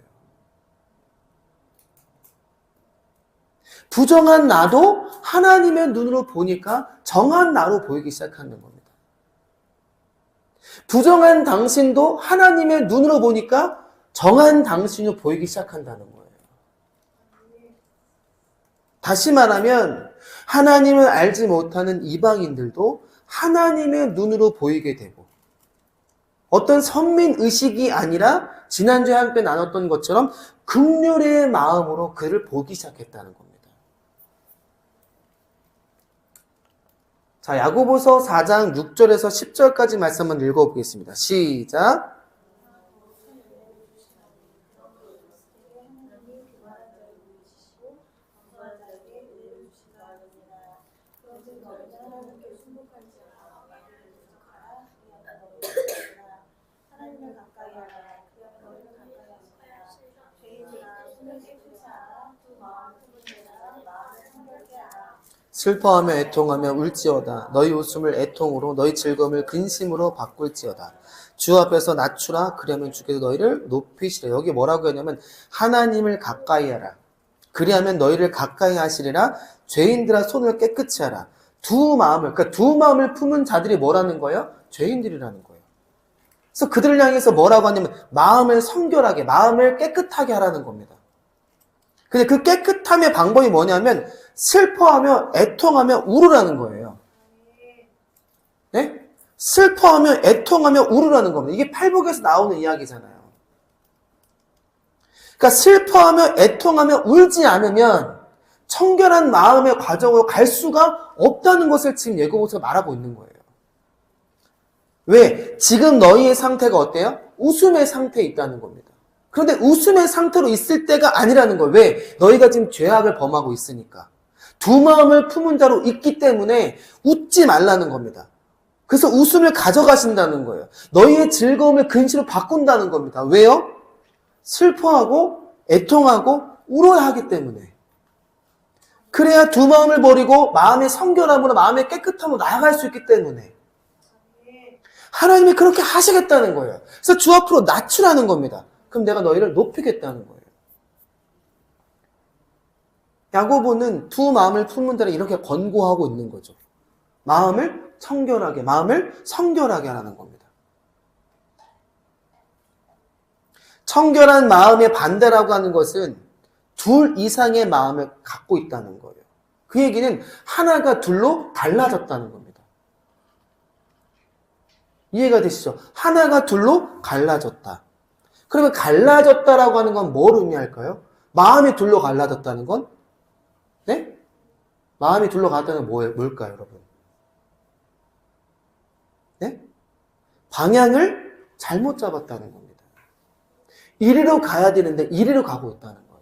부정한 나도 하나님의 눈으로 보니까 정한 나로 보이기 시작하는 겁니다. 부정한 당신도 하나님의 눈으로 보니까 정한 당신으로 보이기 시작한다는 거예요. 다시 말하면 하나님을 알지 못하는 이방인들도 하나님의 눈으로 보이게 되고 어떤 선민의식이 아니라 지난주에 함께 나눴던 것처럼 긍휼의 마음으로 그를 보기 시작했다는 겁니다. 자, 야고보서 4장 6절에서 10절까지 말씀 한번 읽어보겠습니다. 시작. 슬퍼하며 애통하며 울지어다. 너희 웃음을 애통으로 너희 즐거움을 근심으로 바꿀지어다. 주 앞에서 낮추라. 그러면 주께서 너희를 높이시라. 여기 뭐라고 했냐면 하나님을 가까이 하라. 그리하면 너희를 가까이 하시리라. 죄인들아 손을 깨끗이 하라. 두 마음을 품은 자들이 뭐라는 거예요? 죄인들이라는 거예요. 그래서 그들을 향해서 뭐라고 하냐면 마음을 성결하게, 마음을 깨끗하게 하라는 겁니다. 근데 그 깨끗함의 방법이 뭐냐면 슬퍼하며 애통하며 울으라는 거예요. 네? 슬퍼하며 애통하며 울으라는 겁니다. 이게 팔복에서 나오는 이야기잖아요. 그러니까 슬퍼하며 애통하며 울지 않으면 청결한 마음의 과정으로 갈 수가 없다는 것을 지금 야고보서가 말하고 있는 거예요. 왜? 지금 너희의 상태가 어때요? 웃음의 상태에 있다는 겁니다. 그런데 웃음의 상태로 있을 때가 아니라는 거예요. 왜? 너희가 지금 죄악을 범하고 있으니까. 두 마음을 품은 자로 있기 때문에 웃지 말라는 겁니다. 그래서 웃음을 가져가신다는 거예요. 너희의 즐거움을 근심으로 바꾼다는 겁니다. 왜요? 슬퍼하고 애통하고 울어야 하기 때문에. 그래야 두 마음을 버리고 마음의 성결함으로 마음의 깨끗함으로 나아갈 수 있기 때문에. 하나님이 그렇게 하시겠다는 거예요. 그래서 주 앞으로 낮추라는 겁니다. 그럼 내가 너희를 높이겠다는 거예요. 야고보는 두 마음을 품은 자를 이렇게 권고하고 있는 거죠. 마음을 청결하게, 마음을 성결하게 하라는 겁니다. 청결한 마음의 반대라고 하는 것은 둘 이상의 마음을 갖고 있다는 거예요. 그 얘기는 하나가 둘로 갈라졌다는 겁니다. 이해가 되시죠? 하나가 둘로 갈라졌다. 그러면 갈라졌다라고 하는 건 뭘 의미할까요? 마음이 둘로 갈라졌다는 건? 네? 마음이 둘로 갈라졌다는 건 뭘까요, 여러분? 네? 방향을 잘못 잡았다는 겁니다. 이리로 가야 되는데 이리로 가고 있다는 거예요.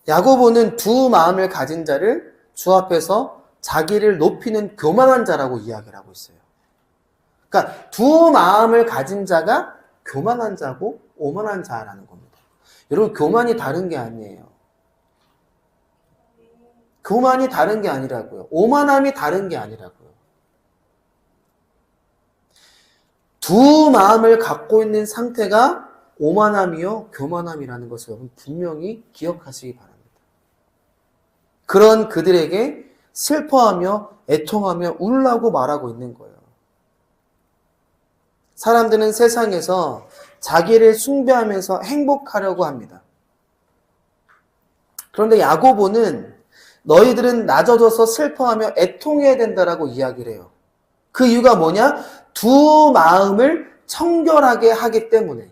야고보는 두 마음을 가진 자를 주 앞에서 자기를 높이는 교만한 자라고 이야기를 하고 있어요. 그러니까 두 마음을 가진 자가 교만한 자고 오만한 자라는 겁니다. 여러분, 교만이 다른 게 아니에요. 교만이 다른 게 아니라고요. 오만함이 다른 게 아니라고요. 두 마음을 갖고 있는 상태가 오만함이요, 교만함이라는 것을 여러분 분명히 기억하시기 바랍니다. 그런 그들에게 슬퍼하며 애통하며 울라고 말하고 있는 거예요. 사람들은 세상에서 자기를 숭배하면서 행복하려고 합니다. 그런데 야고보는 너희들은 낮아져서 슬퍼하며 애통해야 된다라고 이야기를 해요. 그 이유가 뭐냐? 두 마음을 청결하게 하기 때문에.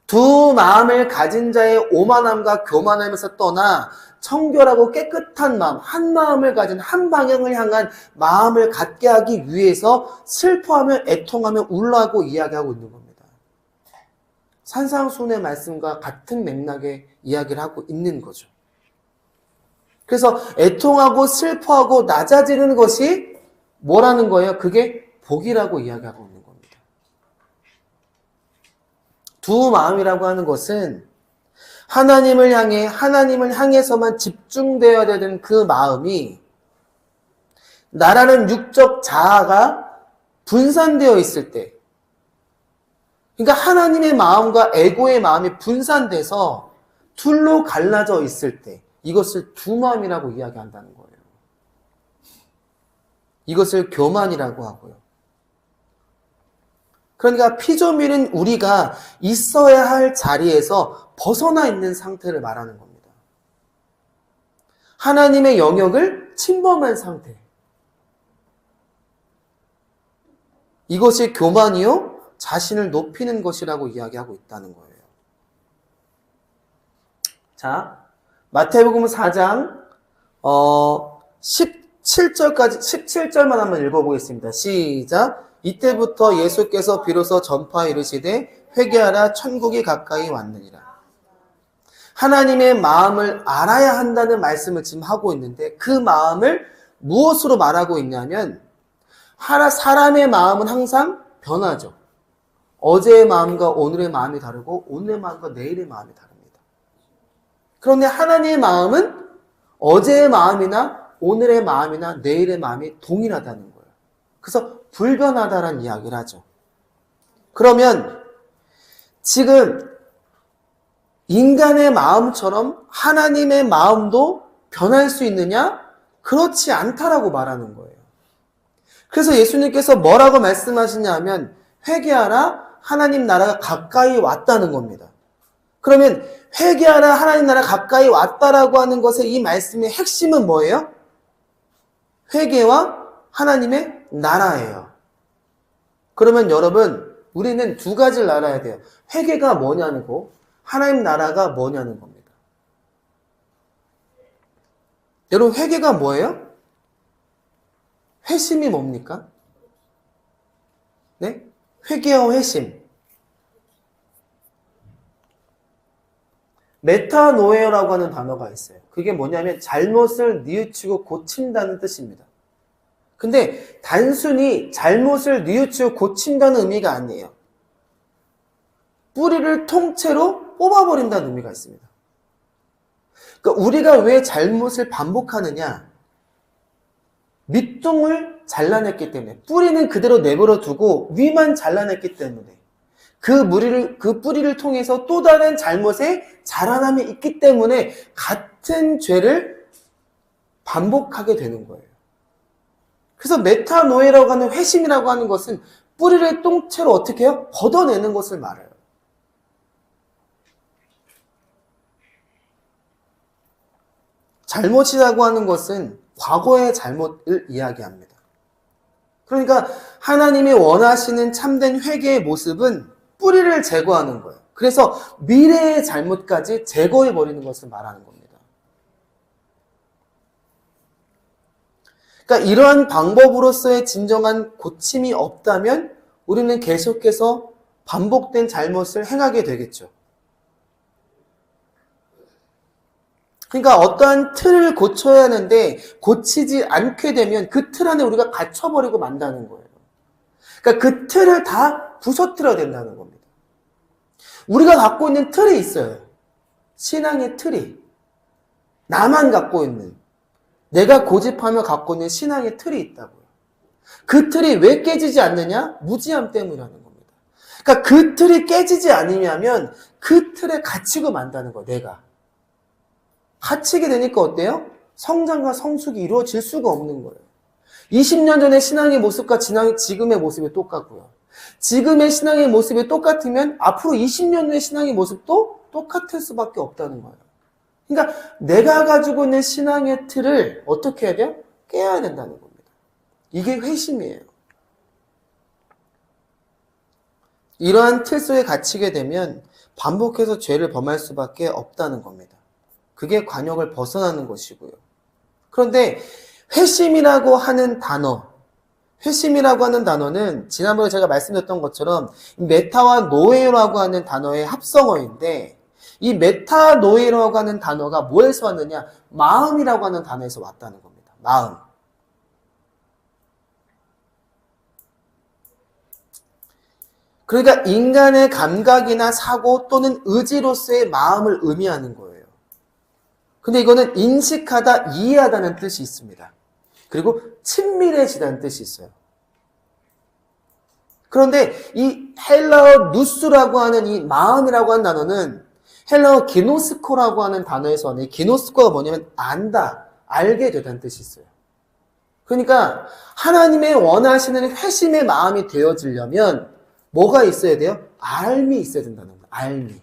두 마음을 가진 자의 오만함과 교만함에서 떠나 청결하고 깨끗한 마음, 한 마음을 가진 한 방향을 향한 마음을 갖게 하기 위해서 슬퍼하며 애통하며 울라고 이야기하고 있는 겁니다. 산상수훈의 말씀과 같은 맥락의 이야기를 하고 있는 거죠. 그래서 애통하고 슬퍼하고 낮아지는 것이 뭐라는 거예요? 그게 복이라고 이야기하고 있는 겁니다. 두 마음이라고 하는 것은 하나님을 향해서만 집중되어야 되는 그 마음이 나라는 육적 자아가 분산되어 있을 때, 그러니까 하나님의 마음과 에고의 마음이 분산돼서 둘로 갈라져 있을 때, 이것을 두 마음이라고 이야기한다는 거예요. 이것을 교만이라고 하고요. 그러니까 피조물은 우리가 있어야 할 자리에서 벗어나 있는 상태를 말하는 겁니다. 하나님의 영역을 침범한 상태. 이것이 교만이요, 자신을 높이는 것이라고 이야기하고 있다는 거예요. 자, 마태복음 4장 17절만 한번 읽어보겠습니다. 시작. 이때부터 예수께서 비로소 전파하 이르시되 회개하라, 천국이 가까이 왔느니라. 하나님의 마음을 알아야 한다는 말씀을 지금 하고 있는데, 그 마음을 무엇으로 말하고 있냐면, 사람의 마음은 항상 변하죠. 어제의 마음과 오늘의 마음이 다르고 오늘의 마음과 내일의 마음이 다릅니다. 그런데 하나님의 마음은 어제의 마음이나 오늘의 마음이나 내일의 마음이 동일하다는 거예요. 그래서 불변하다라는 이야기를 하죠. 그러면 지금 인간의 마음처럼 하나님의 마음도 변할 수 있느냐? 그렇지 않다라고 말하는 거예요. 그래서 예수님께서 뭐라고 말씀하시냐면 회개하라, 하나님 나라가 가까이 왔다는 겁니다. 그러면 회개하라, 하나님 나라가 가까이 왔다라고 하는 것의 이 말씀의 핵심은 뭐예요? 회개와 하나님의 나라예요. 그러면 여러분, 우리는 두 가지를 알아야 돼요. 회개가 뭐냐는 거, 하나님 나라가 뭐냐는 겁니다. 여러분, 회개가 뭐예요? 회심이 뭡니까? 네? 회개와 회심. 메타노에어라고 하는 단어가 있어요. 그게 뭐냐면 잘못을 뉘우치고 고친다는 뜻입니다. 근데 단순히 잘못을 뉘우치고 고친다는 의미가 아니에요. 뿌리를 통째로 뽑아버린다는 의미가 있습니다. 그러니까 우리가 왜 잘못을 반복하느냐? 밑둥을 잘라냈기 때문에, 뿌리는 그대로 내버려 두고 위만 잘라냈기 때문에, 그 뿌리를 통해서 또 다른 잘못의 자라남이 있기 때문에 같은 죄를 반복하게 되는 거예요. 그래서 메타노에라고 하는 회심이라고 하는 것은 뿌리를 통째로 어떻게 해요? 걷어내는 것을 말해요. 잘못이라고 하는 것은 과거의 잘못을 이야기합니다. 그러니까 하나님이 원하시는 참된 회개의 모습은 뿌리를 제거하는 거예요. 그래서 미래의 잘못까지 제거해버리는 것을 말하는 겁니다. 그러니까 이러한 방법으로서의 진정한 고침이 없다면 우리는 계속해서 반복된 잘못을 행하게 되겠죠. 그러니까 어떠한 틀을 고쳐야 하는데 고치지 않게 되면 그 틀 안에 우리가 갇혀버리고 만다는 거예요. 그러니까 그 틀을 다 부서뜨려야 된다는 겁니다. 우리가 갖고 있는 틀이 있어요. 신앙의 틀이. 나만 갖고 있는, 내가 고집하며 갖고 있는 신앙의 틀이 있다고요. 그 틀이 왜 깨지지 않느냐? 무지함 때문이라는 겁니다. 그러니까 그 틀이 깨지지 않으면 그 틀에 갇히고 만다는 거예요. 내가. 갇히게 되니까 어때요? 성장과 성숙이 이루어질 수가 없는 거예요. 20년 전의 신앙의 모습과 지금의 모습이 똑같고요. 지금의 신앙의 모습이 똑같으면 앞으로 20년 후의 신앙의 모습도 똑같을 수밖에 없다는 거예요. 그러니까 내가 가지고 있는 신앙의 틀을 어떻게 해야 돼요? 깨야 된다는 겁니다. 이게 회심이에요. 이러한 틀 속에 갇히게 되면 반복해서 죄를 범할 수밖에 없다는 겁니다. 그게 관역을 벗어나는 것이고요. 그런데 회심이라고 하는 단어는 지난번에 제가 말씀드렸던 것처럼 메타와 노에라고 하는 단어의 합성어인데 이 메타 노에라고 하는 단어가 뭐에서 왔느냐? 마음이라고 하는 단어에서 왔다는 겁니다. 마음. 그러니까 인간의 감각이나 사고 또는 의지로서의 마음을 의미하는 거예요. 근데 이거는 인식하다, 이해하다는 뜻이 있습니다. 그리고 친밀해지다는 뜻이 있어요. 그런데 이 헬라어 누스라고 하는 이 마음이라고 하는 단어는 헬라어 기노스코라고 하는 단어에서 오는 이 기노스코가 뭐냐면 안다, 알게 되다는 뜻이 있어요. 그러니까 하나님의 원하시는 회심의 마음이 되어지려면 뭐가 있어야 돼요? 알미 있어야 된다는 거예요. 알미.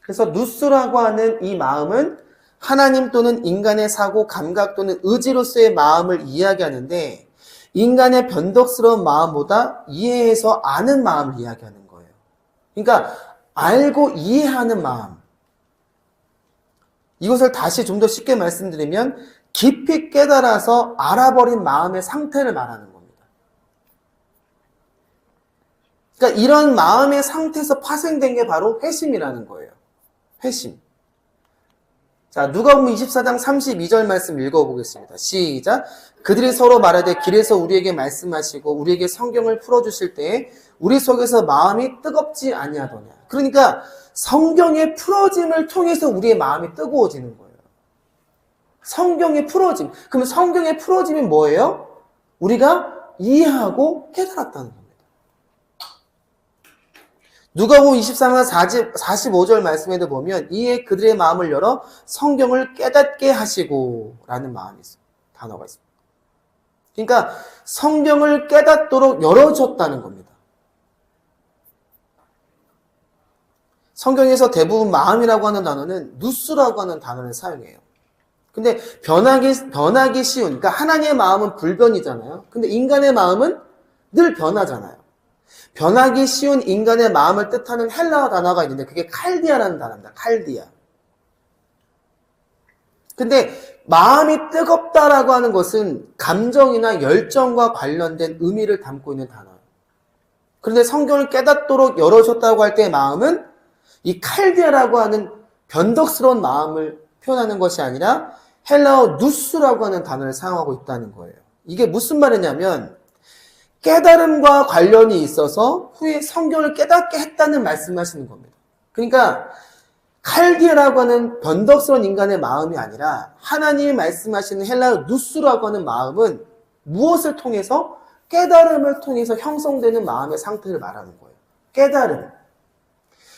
그래서 누스라고 하는 이 마음은 하나님 또는 인간의 사고, 감각 또는 의지로서의 마음을 이야기하는데 인간의 변덕스러운 마음보다 이해해서 아는 마음을 이야기하는 거예요. 그러니까 알고 이해하는 마음. 이것을 다시 좀 더 쉽게 말씀드리면 깊이 깨달아서 알아버린 마음의 상태를 말하는 겁니다. 그러니까 이런 마음의 상태에서 파생된 게 바로 회심이라는 거예요. 회심. 자, 누가복음 24장 32절 말씀 읽어보겠습니다. 시작. 그들이 서로 말하되 길에서 우리에게 말씀하시고 우리에게 성경을 풀어주실 때에 우리 속에서 마음이 뜨겁지 아니하더냐. 그러니까 성경의 풀어짐을 통해서 우리의 마음이 뜨거워지는 거예요. 성경의 풀어짐. 그러면 성경의 풀어짐이 뭐예요? 우리가 이해하고 깨달았다는 겁니다. 누가복음 24장 45절 말씀에도 보면 이에 그들의 마음을 열어 성경을 깨닫게 하시고 라는 마음이 있어요. 단어가 있습니다. 그러니까 성경을 깨닫도록 열어줬다는 겁니다. 성경에서 대부분 마음이라고 하는 단어는 누스라고 하는 단어를 사용해요. 근데 변하기 쉬운, 그러니까 하나님의 마음은 불변이잖아요. 근데 인간의 마음은 늘 변하잖아요. 변하기 쉬운 인간의 마음을 뜻하는 헬라어 단어가 있는데 그게 칼디아라는 단어입니다. 칼디아. 근데 마음이 뜨겁다라고 하는 것은 감정이나 열정과 관련된 의미를 담고 있는 단어예요. 그런데 성경을 깨닫도록 열어줬다고 할 때의 마음은 이 칼디아라고 하는 변덕스러운 마음을 표현하는 것이 아니라 헬라어 누스라고 하는 단어를 사용하고 있다는 거예요. 이게 무슨 말이냐면 깨달음과 관련이 있어서 후에 성경을 깨닫게 했다는 말씀하시는 겁니다. 그러니까 칼디아라고 하는 변덕스러운 인간의 마음이 아니라 하나님이 말씀하시는 헬라어 누스라고 하는 마음은 무엇을 통해서? 깨달음을 통해서 형성되는 마음의 상태를 말하는 거예요. 깨달음.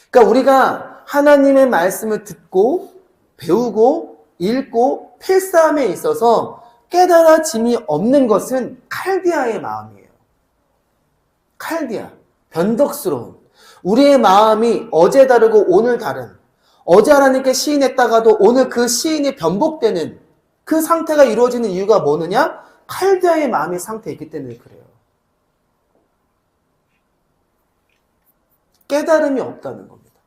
그러니까 우리가 하나님의 말씀을 듣고 배우고 읽고 필사함에 있어서 깨달아짐이 없는 것은 칼디아의 마음이에요. 칼디아, 변덕스러운. 우리의 마음이 어제 다르고 오늘 다른, 어제 하나님께 시인했다가도 오늘 그 시인이 변복되는 그 상태가 이루어지는 이유가 뭐느냐? 칼디아의 마음의 상태에 있기 때문에 그래요. 깨달음이 없다는 겁니다.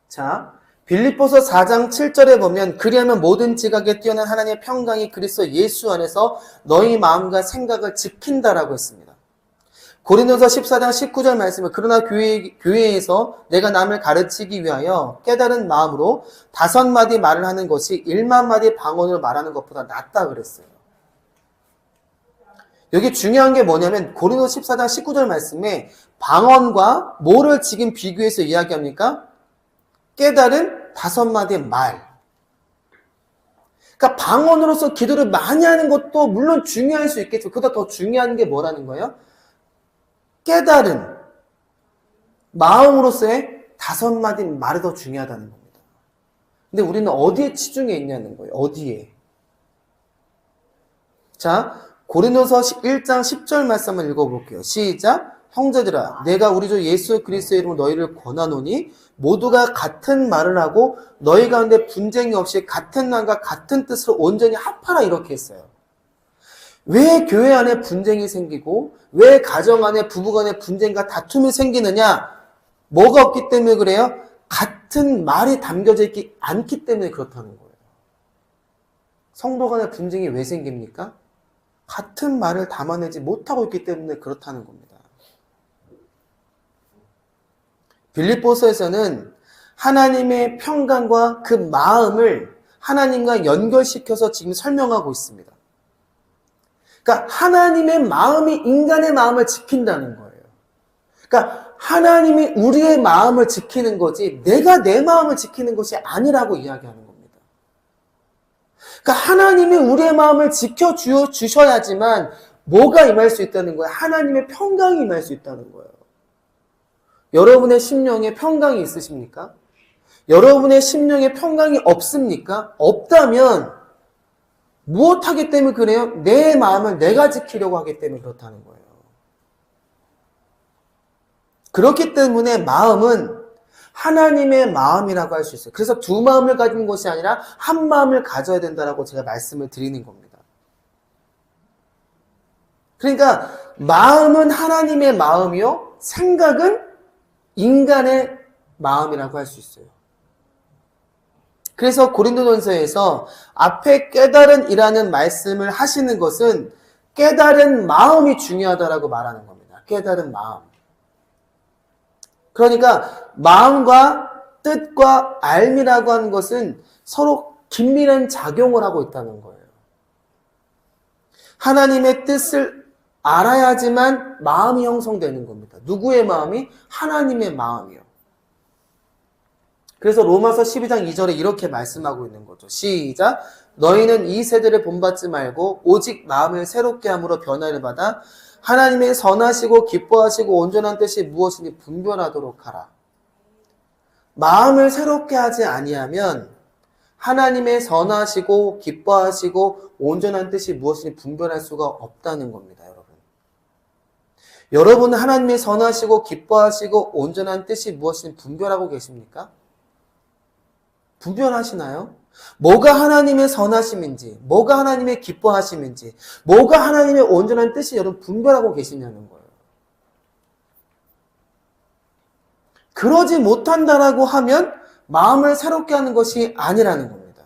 자, 빌립보서 4장 7절에 보면 그리하면 모든 지각에 뛰어난 하나님의 평강이 그리스도 예수 안에서 너희 마음과 생각을 지킨다라고 했습니다. 고린도서 14장 19절 말씀은 그러나 교회에서 내가 남을 가르치기 위하여 깨달은 마음으로 5마디 말을 하는 것이 1만 마디 방언으로 말하는 것보다 낫다 그랬어요. 여기 중요한 게 뭐냐면 고린도서 14장 19절 말씀에 방언과 뭐를 지금 비교해서 이야기합니까? 깨달은 5마디의 말. 그러니까 방언으로서 기도를 많이 하는 것도 물론 중요할 수 있겠죠. 그보다 더 중요한 게 뭐라는 거예요? 깨달은 마음으로서의 5마디 말이 더 중요하다는 겁니다. 근데 우리는 어디에 치중해 있냐는 거예요. 어디에? 자, 고린도서 1장 10절 말씀 한번 읽어볼게요. 시작! 형제들아 내가 우리 주 예수 그리스도의 이름으로 너희를 권하노니 모두가 같은 말을 하고 너희 가운데 분쟁이 없이 같은 마음과 같은 뜻으로 온전히 합하라 이렇게 했어요. 왜 교회 안에 분쟁이 생기고 왜 가정 안에 부부 간에 분쟁과 다툼이 생기느냐? 뭐가 없기 때문에 그래요? 같은 말이 담겨져 있지 않기 때문에 그렇다는 거예요. 성도 간의 분쟁이 왜 생깁니까? 같은 말을 담아내지 못하고 있기 때문에 그렇다는 겁니다. 빌립보서에서는 하나님의 평강과 그 마음을 하나님과 연결시켜서 지금 설명하고 있습니다. 그러니까 하나님의 마음이 인간의 마음을 지킨다는 거예요. 그러니까 하나님이 우리의 마음을 지키는 거지 내가 내 마음을 지키는 것이 아니라고 이야기하는 겁니다. 그러니까 하나님이 우리의 마음을 지켜주셔야지만 뭐가 임할 수 있다는 거예요? 하나님의 평강이 임할 수 있다는 거예요. 여러분의 심령에 평강이 있으십니까? 여러분의 심령에 평강이 없습니까? 없다면 무엇하기 때문에 그래요? 내 마음을 내가 지키려고 하기 때문에 그렇다는 거예요. 그렇기 때문에 마음은 하나님의 마음이라고 할 수 있어요. 그래서 두 마음을 가진 것이 아니라 한 마음을 가져야 된다고 제가 말씀을 드리는 겁니다. 그러니까 마음은 하나님의 마음이요, 생각은 인간의 마음이라고 할 수 있어요. 그래서 고린도전서에서 앞에 깨달은 이라는 말씀을 하시는 것은 깨달은 마음이 중요하다라고 말하는 겁니다. 깨달은 마음. 그러니까 마음과 뜻과 알미라고 하는 것은 서로 긴밀한 작용을 하고 있다는 거예요. 하나님의 뜻을 알아야지만 마음이 형성되는 겁니다. 누구의 마음이? 하나님의 마음이요. 그래서 로마서 12장 2절에 이렇게 말씀하고 있는 거죠. 시작! 너희는 이 세대를 본받지 말고 오직 마음을 새롭게 함으로 변화를 받아 하나님의 선하시고 기뻐하시고 온전한 뜻이 무엇인지 분별하도록 하라. 마음을 새롭게 하지 아니하면 하나님의 선하시고 기뻐하시고 온전한 뜻이 무엇인지 분별할 수가 없다는 겁니다. 여러분은 하나님의 선하시고 기뻐하시고 온전한 뜻이 무엇인지 분별하고 계십니까? 분별하시나요? 뭐가 하나님의 선하심인지, 뭐가 하나님의 기뻐하심인지, 뭐가 하나님의 온전한 뜻이 여러분 분별하고 계시냐는 거예요. 그러지 못한다라고 하면 마음을 새롭게 하는 것이 아니라는 겁니다.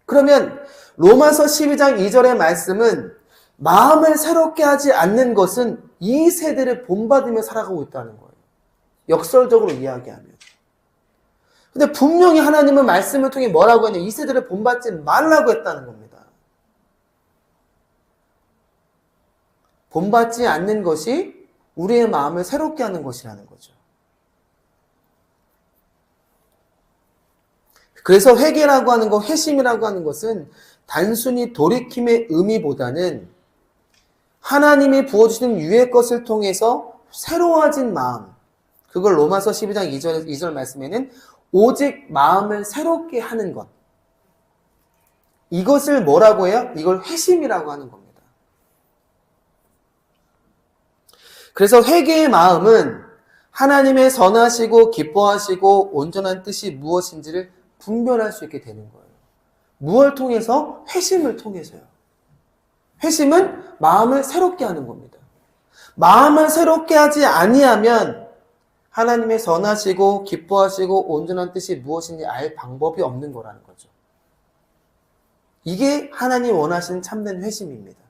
그러면 로마서 12장 2절의 말씀은 마음을 새롭게 하지 않는 것은 이 세대를 본받으며 살아가고 있다는 거예요. 역설적으로 이야기하면. 근데 분명히 하나님은 말씀을 통해 뭐라고 했냐? 이 세대를 본받지 말라고 했다는 겁니다. 본받지 않는 것이 우리의 마음을 새롭게 하는 것이라는 거죠. 그래서 회개라고 하는 것, 회심이라고 하는 것은 단순히 돌이킴의 의미보다는 하나님이 부어주시는 유의 것을 통해서 새로워진 마음, 그걸 로마서 12장 2절 말씀에는 오직 마음을 새롭게 하는 것, 이것을 뭐라고 해요? 이걸 회심이라고 하는 겁니다. 그래서 회개의 마음은 하나님의 선하시고 기뻐하시고 온전한 뜻이 무엇인지를 분별할 수 있게 되는 거예요. 무엇을 통해서? 회심을 통해서요. 회심은 마음을 새롭게 하는 겁니다. 마음을 새롭게 하지 아니하면 하나님의 선하시고 기뻐하시고 온전한 뜻이 무엇인지 알 방법이 없는 거라는 거죠. 이게 하나님 원하시는 참된 회심입니다.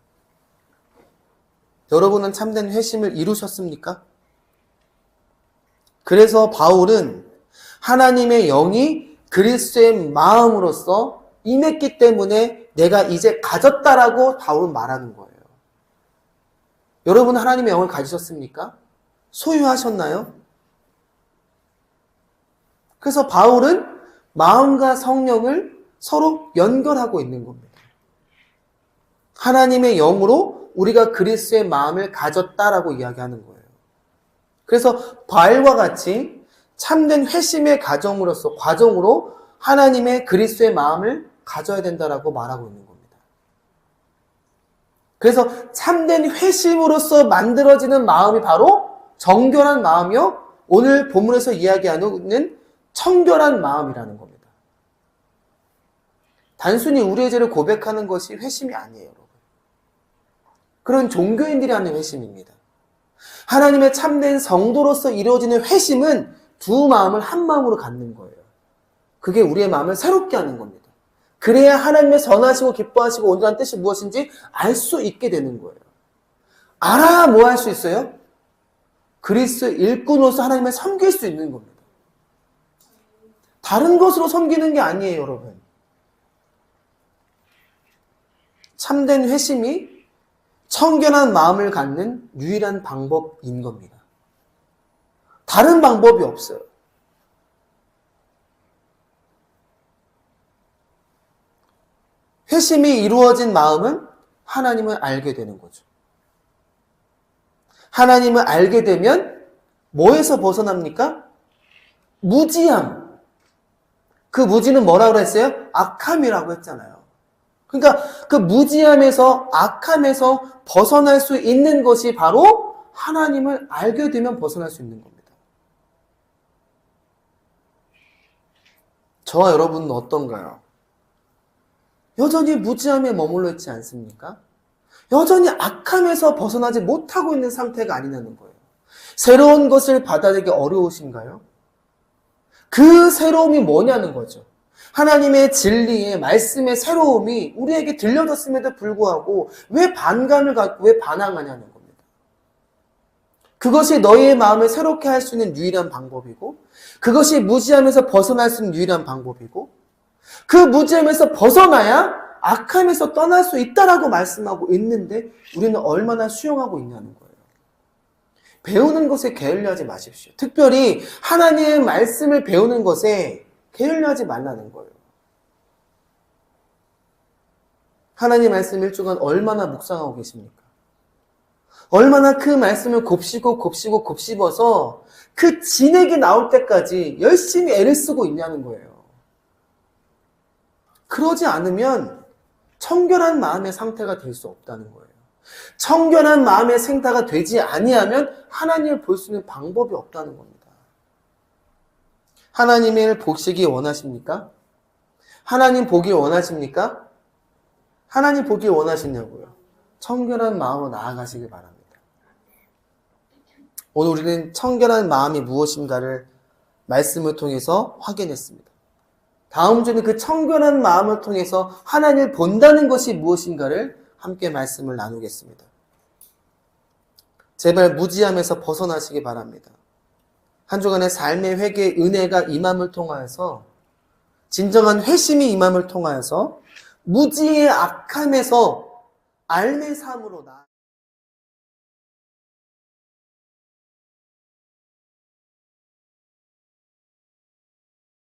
여러분은 참된 회심을 이루셨습니까? 그래서 바울은 하나님의 영이 그리스도의 마음으로서 임했기 때문에 내가 이제 가졌다라고 바울은 말하는 거예요. 여러분 하나님의 영을 가지셨습니까? 소유하셨나요? 그래서 바울은 마음과 성령을 서로 연결하고 있는 겁니다. 하나님의 영으로 우리가 그리스도의 마음을 가졌다라고 이야기하는 거예요. 그래서 바울과 같이 참된 회심의 과정으로 하나님의 그리스도의 마음을 가져야 된다라고 말하고 있는 겁니다. 그래서 참된 회심으로서 만들어지는 마음이 바로 정결한 마음이요. 오늘 본문에서 이야기하는 청결한 마음이라는 겁니다. 단순히 우리의 죄를 고백하는 것이 회심이 아니에요, 여러분. 그런 종교인들이 하는 회심입니다. 하나님의 참된 성도로서 이루어지는 회심은 두 마음을 한 마음으로 갖는 거예요. 그게 우리의 마음을 새롭게 하는 겁니다. 그래야 하나님의 선하시고 기뻐하시고 온전한 뜻이 무엇인지 알 수 있게 되는 거예요. 알아야 뭐 할 수 있어요? 그리스도 일꾼으로서 하나님을 섬길 수 있는 겁니다. 다른 것으로 섬기는 게 아니에요, 여러분. 참된 회심이 청결한 마음을 갖는 유일한 방법인 겁니다. 다른 방법이 없어요. 회심이 이루어진 마음은 하나님을 알게 되는 거죠. 하나님을 알게 되면 뭐에서 벗어납니까? 무지함. 그 무지는 뭐라고 했어요? 악함이라고 했잖아요. 그러니까 그 무지함에서 악함에서 벗어날 수 있는 것이 바로 하나님을 알게 되면 벗어날 수 있는 겁니다. 저와 여러분은 어떤가요? 여전히 무지함에 머물러 있지 않습니까? 여전히 악함에서 벗어나지 못하고 있는 상태가 아니냐는 거예요. 새로운 것을 받아들이기 어려우신가요? 그 새로움이 뭐냐는 거죠. 하나님의 진리의 말씀의 새로움이 우리에게 들려졌음에도 불구하고 왜 반감을 갖고 왜 반항하냐는 겁니다. 그것이 너희의 마음을 새롭게 할 수 있는 유일한 방법이고 그것이 무지함에서 벗어날 수 있는 유일한 방법이고 그 무지함에서 벗어나야 악함에서 떠날 수 있다라고 말씀하고 있는데 우리는 얼마나 수용하고 있냐는 거예요. 배우는 것에 게을리하지 마십시오. 특별히 하나님의 말씀을 배우는 것에 게을리하지 말라는 거예요. 하나님의 말씀 일주간 얼마나 묵상하고 계십니까? 얼마나 그 말씀을 곱씹어서 그 진액이 나올 때까지 열심히 애를 쓰고 있냐는 거예요. 그러지 않으면 청결한 마음의 상태가 될 수 없다는 거예요. 청결한 마음의 상태가 되지 아니하면 하나님을 볼 수 있는 방법이 없다는 겁니다. 하나님을 보시기 원하십니까? 하나님 보길 원하십니까? 하나님 보길 원하시냐고요. 청결한 마음으로 나아가시길 바랍니다. 오늘 우리는 청결한 마음이 무엇인가를 말씀을 통해서 확인했습니다. 다음 주는 그 청결한 마음을 통해서 하나님을 본다는 것이 무엇인가를 함께 말씀을 나누겠습니다. 제발 무지함에서 벗어나시기 바랍니다. 한 주간의 삶의 회개의 은혜가 임함을 통하여서 진정한 회심이 임함을 통하여서 무지의 악함에서 알매 삶으로